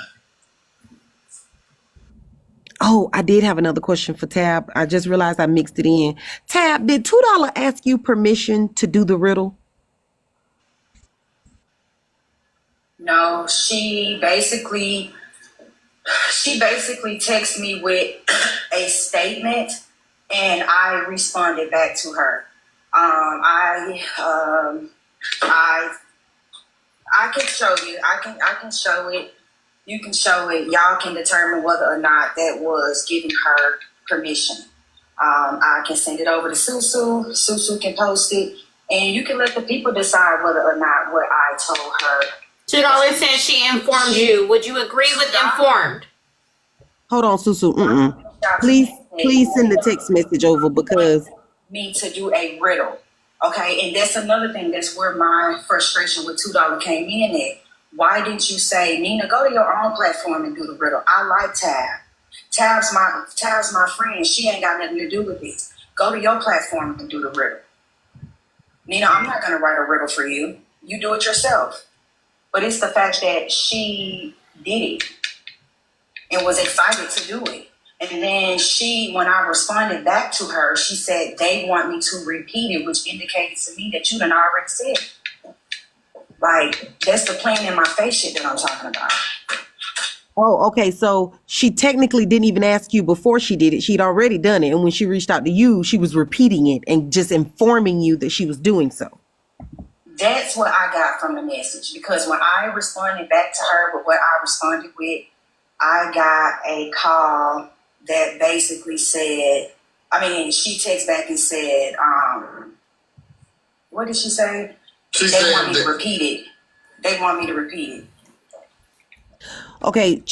Oh, I did have another question for Tab. I just realized I mixed it in. Tab, did $2 ask you permission to do the riddle? No, she basically texted me with a statement, and I responded back to her. I can show you. I can show it. You can show it. Y'all can determine whether or not that was giving her permission. I can send it over to Susu. Susu can post it, and you can let the people decide whether or not what I told her. $2 says she informed you. Would you agree with informed? Hold on, Susu. Please send the text message over because me to do a riddle. Okay, and that's another thing. That's where my frustration with $2 came in at. Why didn't you say, Nina, go to your own platform and do the riddle? I like Tab. Tab's my friend. She ain't got nothing to do with this. Go to your platform and do the riddle. Nina, I'm not gonna write a riddle for you. You do it yourself. But it's the fact that she did it and was excited to do it. And then when I responded back to her, she said they want me to repeat it, which indicated to me that you done already said. Like, that's the plain in my face shit that I'm talking about. Oh, okay. So she technically didn't even ask you before she did it. She'd already done it. And when she reached out to you, she was repeating it and just informing you that she was doing so. That's what I got from the message. Because when I responded back to her with what I responded with, I got a call that basically said, she texted back and said, what did she say? They want me to repeat it. They want me to repeat it. Okay. Tab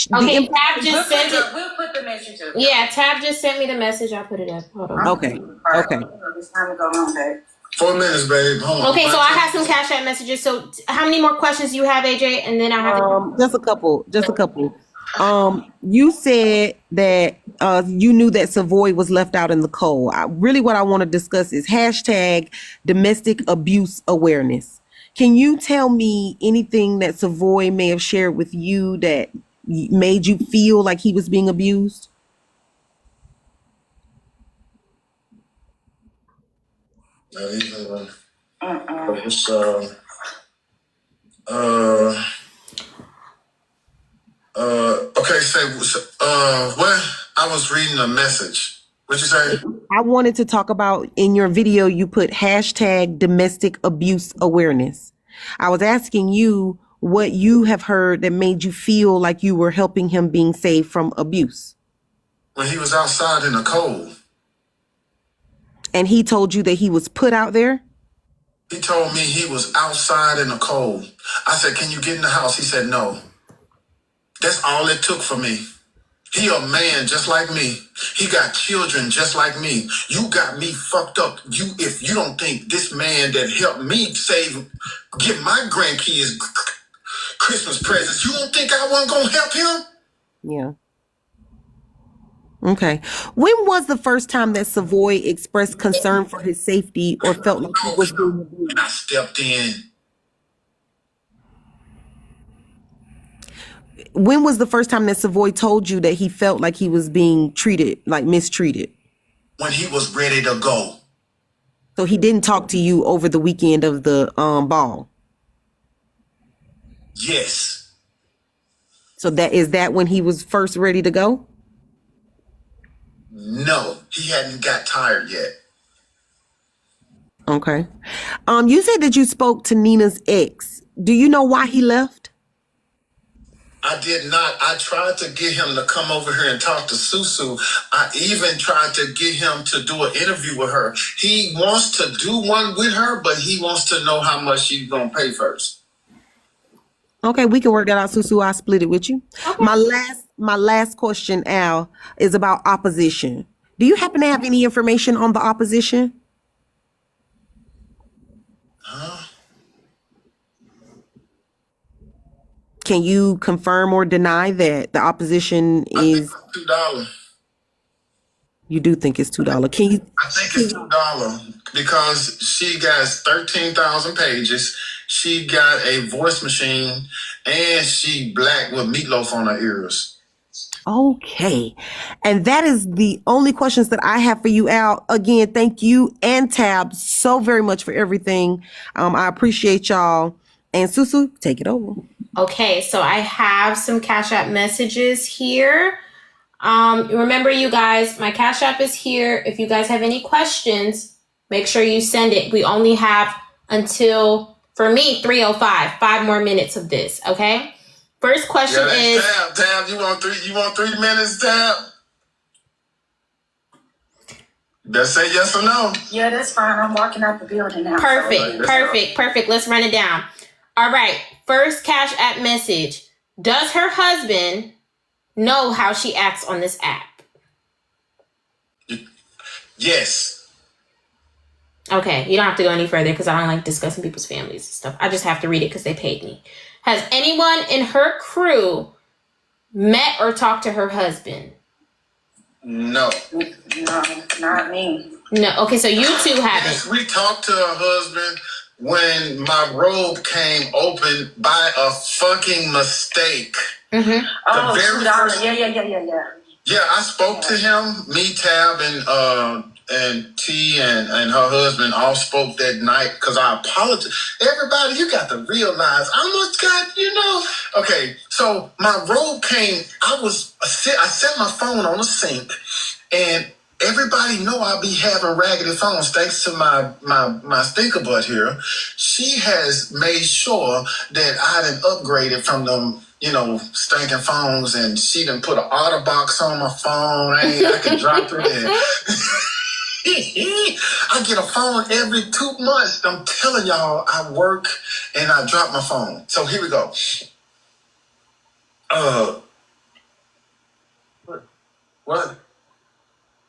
just sent it. We'll put the message up. Yeah, Tab just sent me the message. I'll put it up. Hold on. Okay. It's time to go on, babe. 4 minutes, babe. Hold on. Okay, so I have some Cash App messages. So how many more questions do you have, AJ? And then I have just a couple. You said that you knew that Savoy was left out in the cold. What I want to discuss is hashtag domestic abuse awareness. Can you tell me anything that Savoy may have shared with you that made you feel like he was being abused? Not even. It's uh okay. What? I was reading a message. What'd you say? I wanted to talk about, in your video, you put hashtag domestic abuse awareness. I was asking you what you have heard that made you feel like you were helping him being saved from abuse. When he was outside in the cold. And he told you that he was put out there? He told me he was outside in the cold. I said, "Can you get in the house?" He said, "No." That's all it took for me. He a man just like me. He got children just like me. You got me fucked up. If you don't think this man that helped me get my grandkids Christmas presents, you don't think I wasn't gonna help him? Yeah. Okay. When was the first time that Savoy expressed concern for his safety or felt like he was being abused? And I stepped in. When was the first time that Savoy told you that he felt like he was being treated, like mistreated? When he was ready to go. So he didn't talk to you over the weekend of the ball? Yes. So is that when he was first ready to go? No, he hadn't got tired yet. Okay. You said that you spoke to Nina's ex. Do you know why he left? I did not. I tried to get him to come over here and talk to Susu. I even tried to get him to do an interview with her. He wants to do one with her, but he wants to know how much she's going to pay first. Okay, we can work that out, Susu. I'll split it with you. Okay. My last question, Al, is about opposition. Do you happen to have any information on the opposition? Can you confirm or deny that the opposition is $2? You do think it's $2? Can you? I think it's $2 because she got 13,000 pages. She got a voice machine, and she black with meatloaf on her ears. Okay. And that is the only questions that I have for you, Al. Again, thank you and Tab so very much for everything. I appreciate y'all. And Susu, take it over. Okay, so I have some Cash App messages here. Remember, you guys, my Cash App is here. If you guys have any questions, make sure you send it. We only have until, for me, 3:05. 5 more minutes of this, okay? First question is Tab. You want 3 minutes, Tab? Let's say yes or no. Yeah, that's fine. I'm walking out the building now. Perfect. Let's run it down. All right. First Cash App message. Does her husband know how she acts on this app? Yes. Okay. You don't have to go any further because I don't like discussing people's families and stuff. I just have to read it because they paid me. Has anyone in her crew met or talked to her husband? No. No, not me. No. Okay, so you two haven't. Yes, we talked to her husband when my robe came open by a fucking mistake. Mm-hmm. Oh, $2. Yeah. Yeah, I spoke to him. Me, Tab, and T and her husband all spoke that night because I apologize. Everybody, you got to realize I almost got, Okay, so my robe came. I set my phone on the sink, and everybody know I be having raggedy phones thanks to my stinker butt here. She has made sure that I done upgraded from them, stinking phones, and she done put an OtterBox on my phone. I can drop it in. I get a phone every 2 months. I'm telling y'all, I work and I drop my phone. So here we go. What?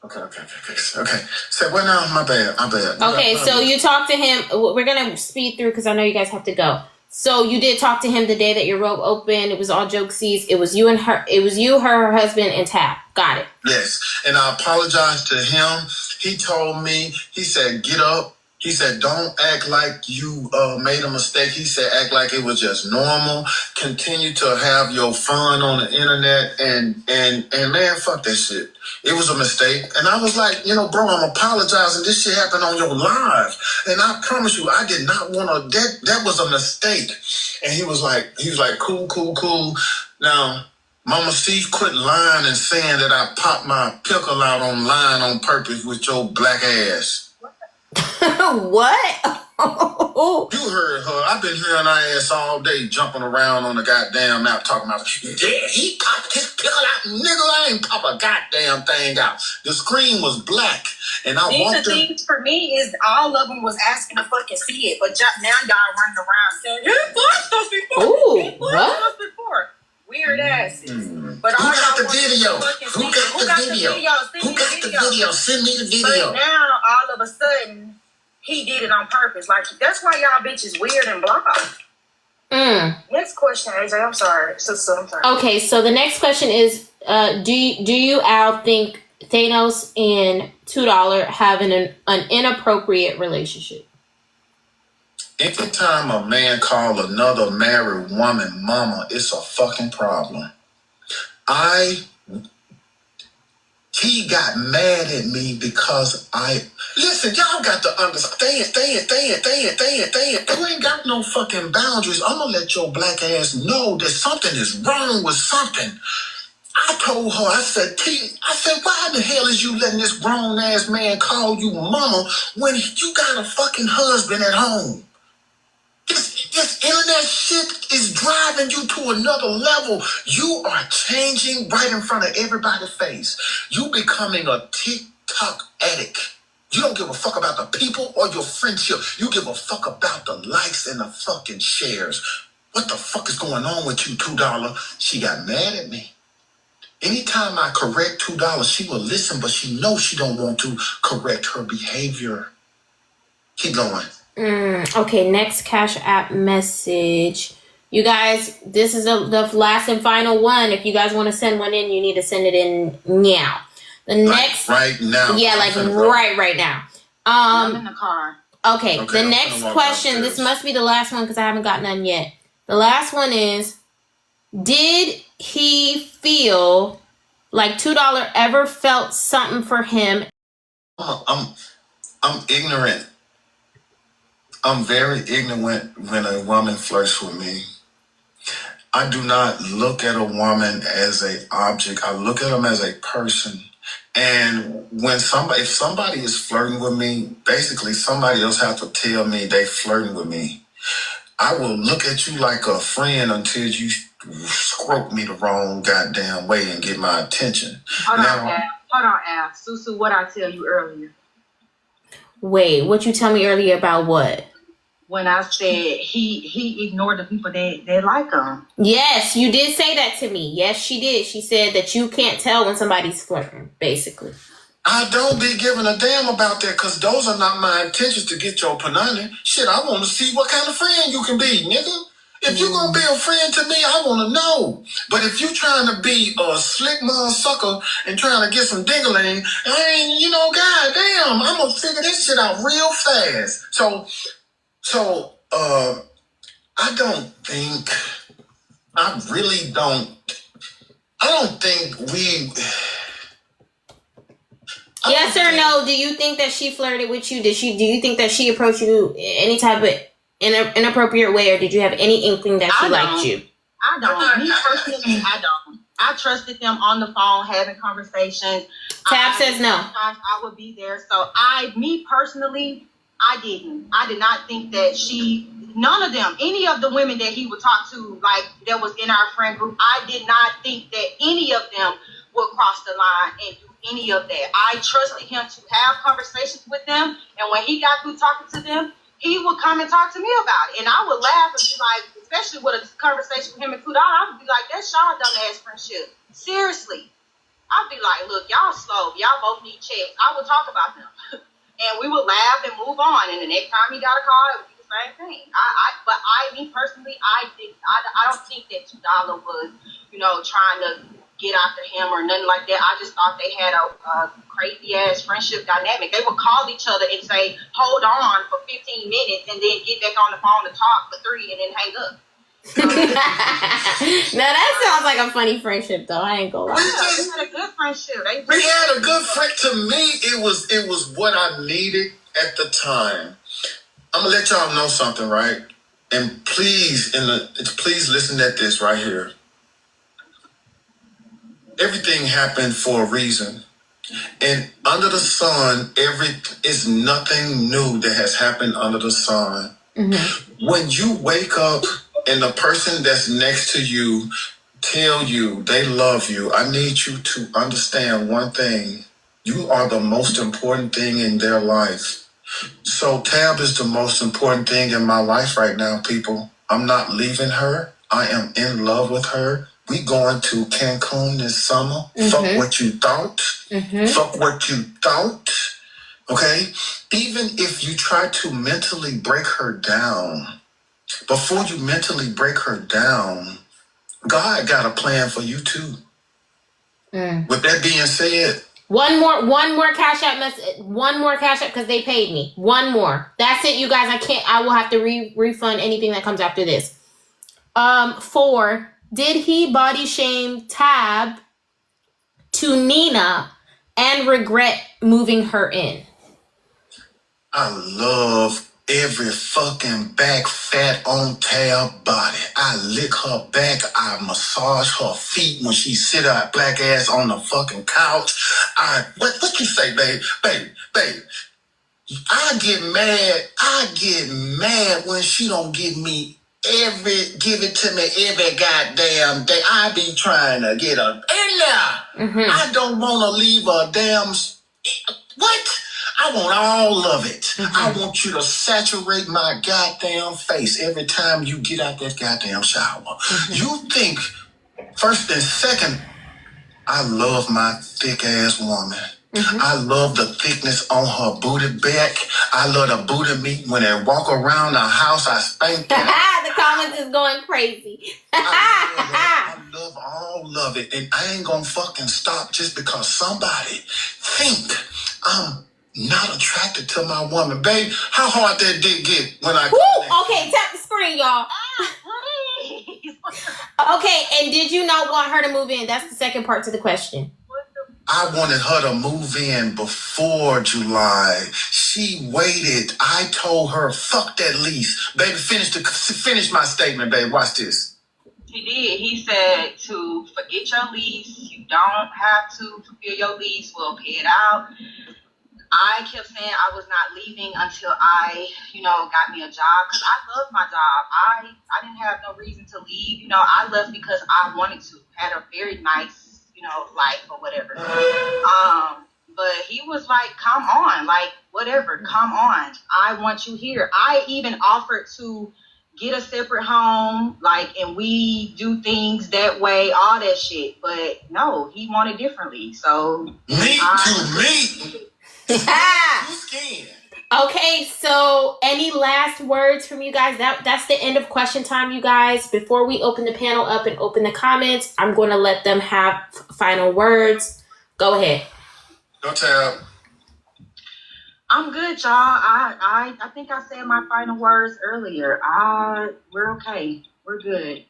Okay. Say what now? My bad. Okay, so you talked to him. We're gonna speed through because I know you guys have to go. So you did talk to him the day that your robe opened. It was all jokesies. It was you and her. It was you, her husband, and Tab. Got it. Yes, and I apologized to him. He told me. He said, "Get up." He said, don't act like you made a mistake. He said, act like it was just normal. Continue to have your fun on the internet. And man, fuck that shit. It was a mistake. And I was like, bro, I'm apologizing. This shit happened on your live. And I promise you, I did not want to, that was a mistake. And he was like, cool. Now, Mama C, quit lying and saying that I popped my pickle out online on purpose with your black ass. What? You heard her. I've been hearing her ass all day jumping around on the goddamn map talking about, yeah, he popped his pickle out. Nigga, I ain't pop a goddamn thing out. The screen was black. And I These walked the in. things for me is all of them was asking to fucking see it. But now y'all running around saying, he flushed us before. Ooh, He flushed us before. Weird asses. But Who all got y'all the video? Who got the video? Who got the video? Send me the video. But now, all of a sudden, he did it on purpose. Like, that's why y'all bitches weird and blah. Next question, AJ. I'm sorry. Sister, I'm sorry. Okay, so the next question is, do you, Al, think Thanos and $2 have an inappropriate relationship? Anytime a man call another married woman mama, it's a fucking problem. He got mad at me because listen, y'all got to understand, you ain't got no fucking boundaries. I'm gonna let your black ass know that something is wrong with something. I told her, I said, why the hell is you letting this grown ass man call you mama when you got a fucking husband at home? This internet shit is driving you to another level. You are changing right in front of everybody's face. You becoming a TikTok addict. You don't give a fuck about the people or your friendship. You give a fuck about the likes and the fucking shares. What the fuck is going on with you, $2? She got mad at me. Anytime I correct $2, she will listen, but she knows she don't want to correct her behavior. Keep going. Okay, next Cash App message. You guys, this is the last and final one. If you guys want to send one in, you need to send it in now. The next, right now. Yeah, like right now. I'm in the car. Okay, the next question. This must be the last one because I haven't got none yet. The last one is: did he feel like $2 ever felt something for him? I'm ignorant. I'm very ignorant when a woman flirts with me. I do not look at a woman as an object. I look at them as a person. And if somebody is flirting with me, basically somebody else has to tell me they flirting with me. I will look at you like a friend until you scrope me the wrong goddamn way and get my attention. Hold on, Al. Susu, what I tell you earlier? Wait, what you tell me earlier about what? When I said he ignored the people that like him. Yes, you did say that to me. Yes, she did. She said that you can't tell when somebody's flirting, basically. I don't be giving a damn about that because those are not my intentions to get your panani. Shit, I want to see what kind of friend you can be, nigga. If you're going to be a friend to me, I want to know. But if you trying to be a slick motherfucker and trying to get some dingling, goddamn, I'm going to figure this shit out real fast. So, I don't think we... Yes or no? Do you think that she flirted with you? Do you think that she approached you any type of inappropriate way, or did you have any inkling that she liked you? I don't. Me personally, I don't. I trusted them on the phone, having conversations. Tab says no. Sometimes I would be there. So me personally, I didn't. I did not think that none of them, any of the women that he would talk to, like that was in our friend group, I did not think that any of them would cross the line and do any of that. I trusted him to have conversations with them, and when he got through talking to them, he would come and talk to me about it, and I would laugh and be like, especially with a conversation with him and $2, I would be like, that's y'all dumbass friendship. Seriously. I'd be like, look, y'all slow. Y'all both need checks. I would talk about them. And we would laugh and move on. And the next time he got a call, it would be the same thing. Me personally, I don't think that $2 was, trying to get after him or nothing like that. I just thought they had a crazy ass friendship dynamic. They would call each other and say, "Hold on" for 15 minutes, and then get back on the phone to talk for 3, and then hang up. Now that sounds like a funny friendship, though. I ain't gonna lie. We had a good friendship. We had a good friend. To me, it was what I needed at the time. I'm gonna let y'all know something, right? And please listen at this right here. Everything happened for a reason. And under the sun, is nothing new that has happened under the sun. Mm-hmm. When you wake up and the person that's next to you tell you they love you, I need you to understand one thing. You are the most important thing in their life. So Tab is the most important thing in my life right now, people. I'm not leaving her. I am in love with her. We going to Cancun this summer. Mm-hmm. Fuck what you thought. Mm-hmm. Fuck what you thought. Okay? Even if you try to mentally break her down, before you mentally break her down, God got a plan for you too. With that being said, one more cash app message. One more cash app because they paid me. One more. That's it, you guys. I will have to refund anything that comes after this. 4. Did he body shame Tab to Nina and regret moving her in? I love every fucking back fat on Tab body. I lick her back. I massage her feet when she sit her black ass on the fucking couch. What you say, babe? Babe. I get mad when she don't give it to me every goddamn day. I be trying to get her in there. Mm-hmm. I don't want to leave a damn... What? I want all of it. Mm-hmm. I want you to saturate my goddamn face every time you get out that goddamn shower. Mm-hmm. You think, first and second, I love my thick ass woman. Mm-hmm. I love the thickness on her booty back. I love the booty meat. When they walk around the house, I spank them. The comments is going crazy. I love all of it. And I ain't gonna fucking stop just because somebody think I'm not attracted to my woman. Babe, how hard that dick get when I... Okay, tap the screen, y'all. Okay, and did you not want her to move in? That's the second part to the question. I wanted her to move in before July. She waited. I told her, fuck that lease. Baby, finish my statement, babe. Watch this. He did. He said to forget your lease. You don't have to fulfill your lease. We'll pay it out. I kept saying I was not leaving until I, got me a job because I love my job. I didn't have no reason to leave. I left because I wanted to. Had a very nice, life or whatever. But he was like, come on, like, whatever, come on. I want you here. I even offered to get a separate home, like, and we do things that way, all that shit. But no, he wanted differently. So me. Okay, so any last words from you guys? That's the end of question time, you guys. Before we open the panel up and open the comments, I'm going to let them have final words. Go ahead. Go Tab. I'm good, y'all. I think I said my final words earlier. We're okay. We're good.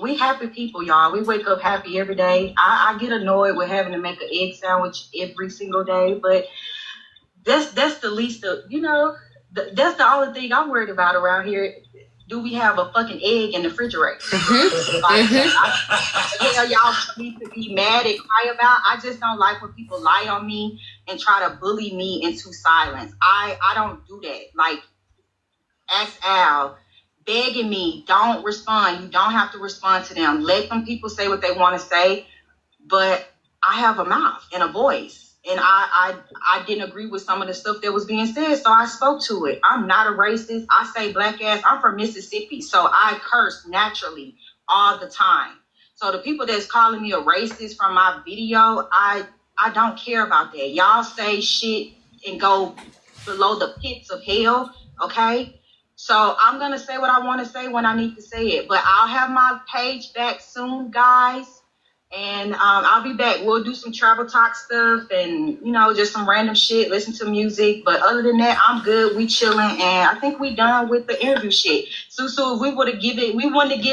We happy people, y'all. We wake up happy every day. I get annoyed with having to make an egg sandwich every single day, but that's the least of, that's the only thing I'm worried about around here. Do we have a fucking egg in the refrigerator? Y'all need to be mad and cry about. I just don't like when people lie on me and try to bully me into silence. I don't do that. Like, ask Al, begging me, don't respond. You don't have to respond to them. Let them people say what they want to say. But I have a mouth and a voice. And I didn't agree with some of the stuff that was being said, so I spoke to it. I'm not a racist. I say black ass. I'm from Mississippi, so I curse naturally all the time. So the people that's calling me a racist from my video, I don't care about that. Y'all say shit and go below the pits of hell, okay? So I'm going to say what I want to say when I need to say it. But I'll have my page back soon, guys. And I'll be back. We'll do some travel talk stuff and, just some random shit, listen to music. But other than that, I'm good. We chilling. And I think we done with the interview shit. Susu, we wouldn't give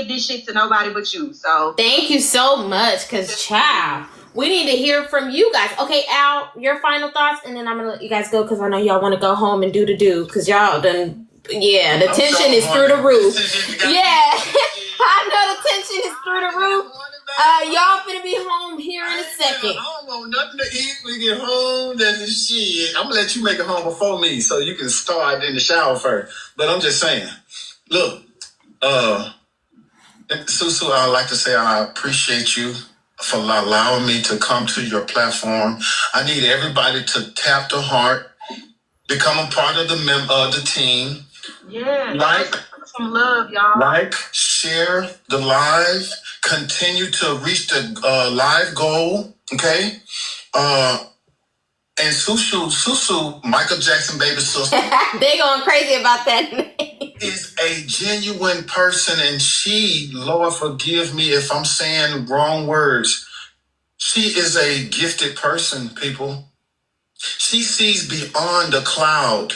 this shit to nobody but you. So thank you so much, because child, we need to hear from you guys. Okay, Al, your final thoughts, and then I'm gonna let you guys go because I know y'all want to go home and do because y'all done. Yeah, the tension is through the roof. Yeah, I know the tension is through the roof. Y'all finna be home here in a second. I don't want nothing to eat. We get home. That's shit. I'm gonna let you make it home before me, so you can start in the shower first. But I'm just saying, look, Susu, I'd like to say I appreciate you for allowing me to come to your platform. I need everybody to tap the heart, become a part of the team. Yeah, Like, some love, y'all. Like, share the live, continue to reach the live goal. Okay. And Susu, Michael Jackson baby sister. They going crazy about that name. Is a genuine person, and she, Lord forgive me if I'm saying wrong words, she is a gifted person, people. She sees beyond the cloud.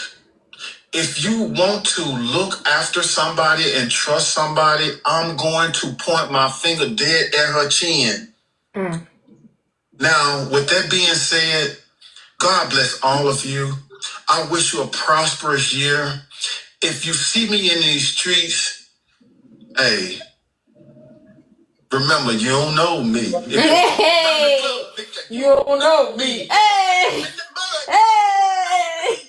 If you want to look after somebody and trust somebody, I'm going to point my finger dead at her chin. Now, with that being said, God bless all of you. I wish you a prosperous year. If you see me in these streets, hey, remember, you don't know me. Hey, you don't know me. Hey, hey.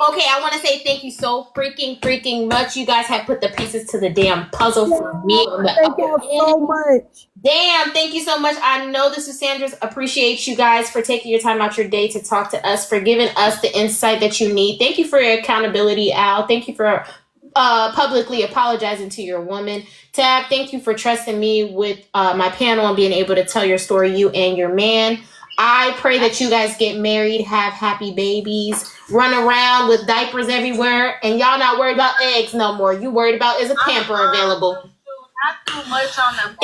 Okay, I want to say thank you so freaking much. You guys have put the pieces to the damn puzzle for me. Thank y'all so much. Damn, thank you so much. I know this is Sandra's. Appreciate you guys for taking your time out your day to talk to us, for giving us the insight that you need. Thank you for your accountability, Al. Thank you for publicly apologizing to your woman. Tab, thank you for trusting me with my panel and being able to tell your story, you and your man. I pray that you guys get married, have happy babies, run around with diapers everywhere, and y'all not worried about eggs no more. You worried about is a pamper available. Not too much on the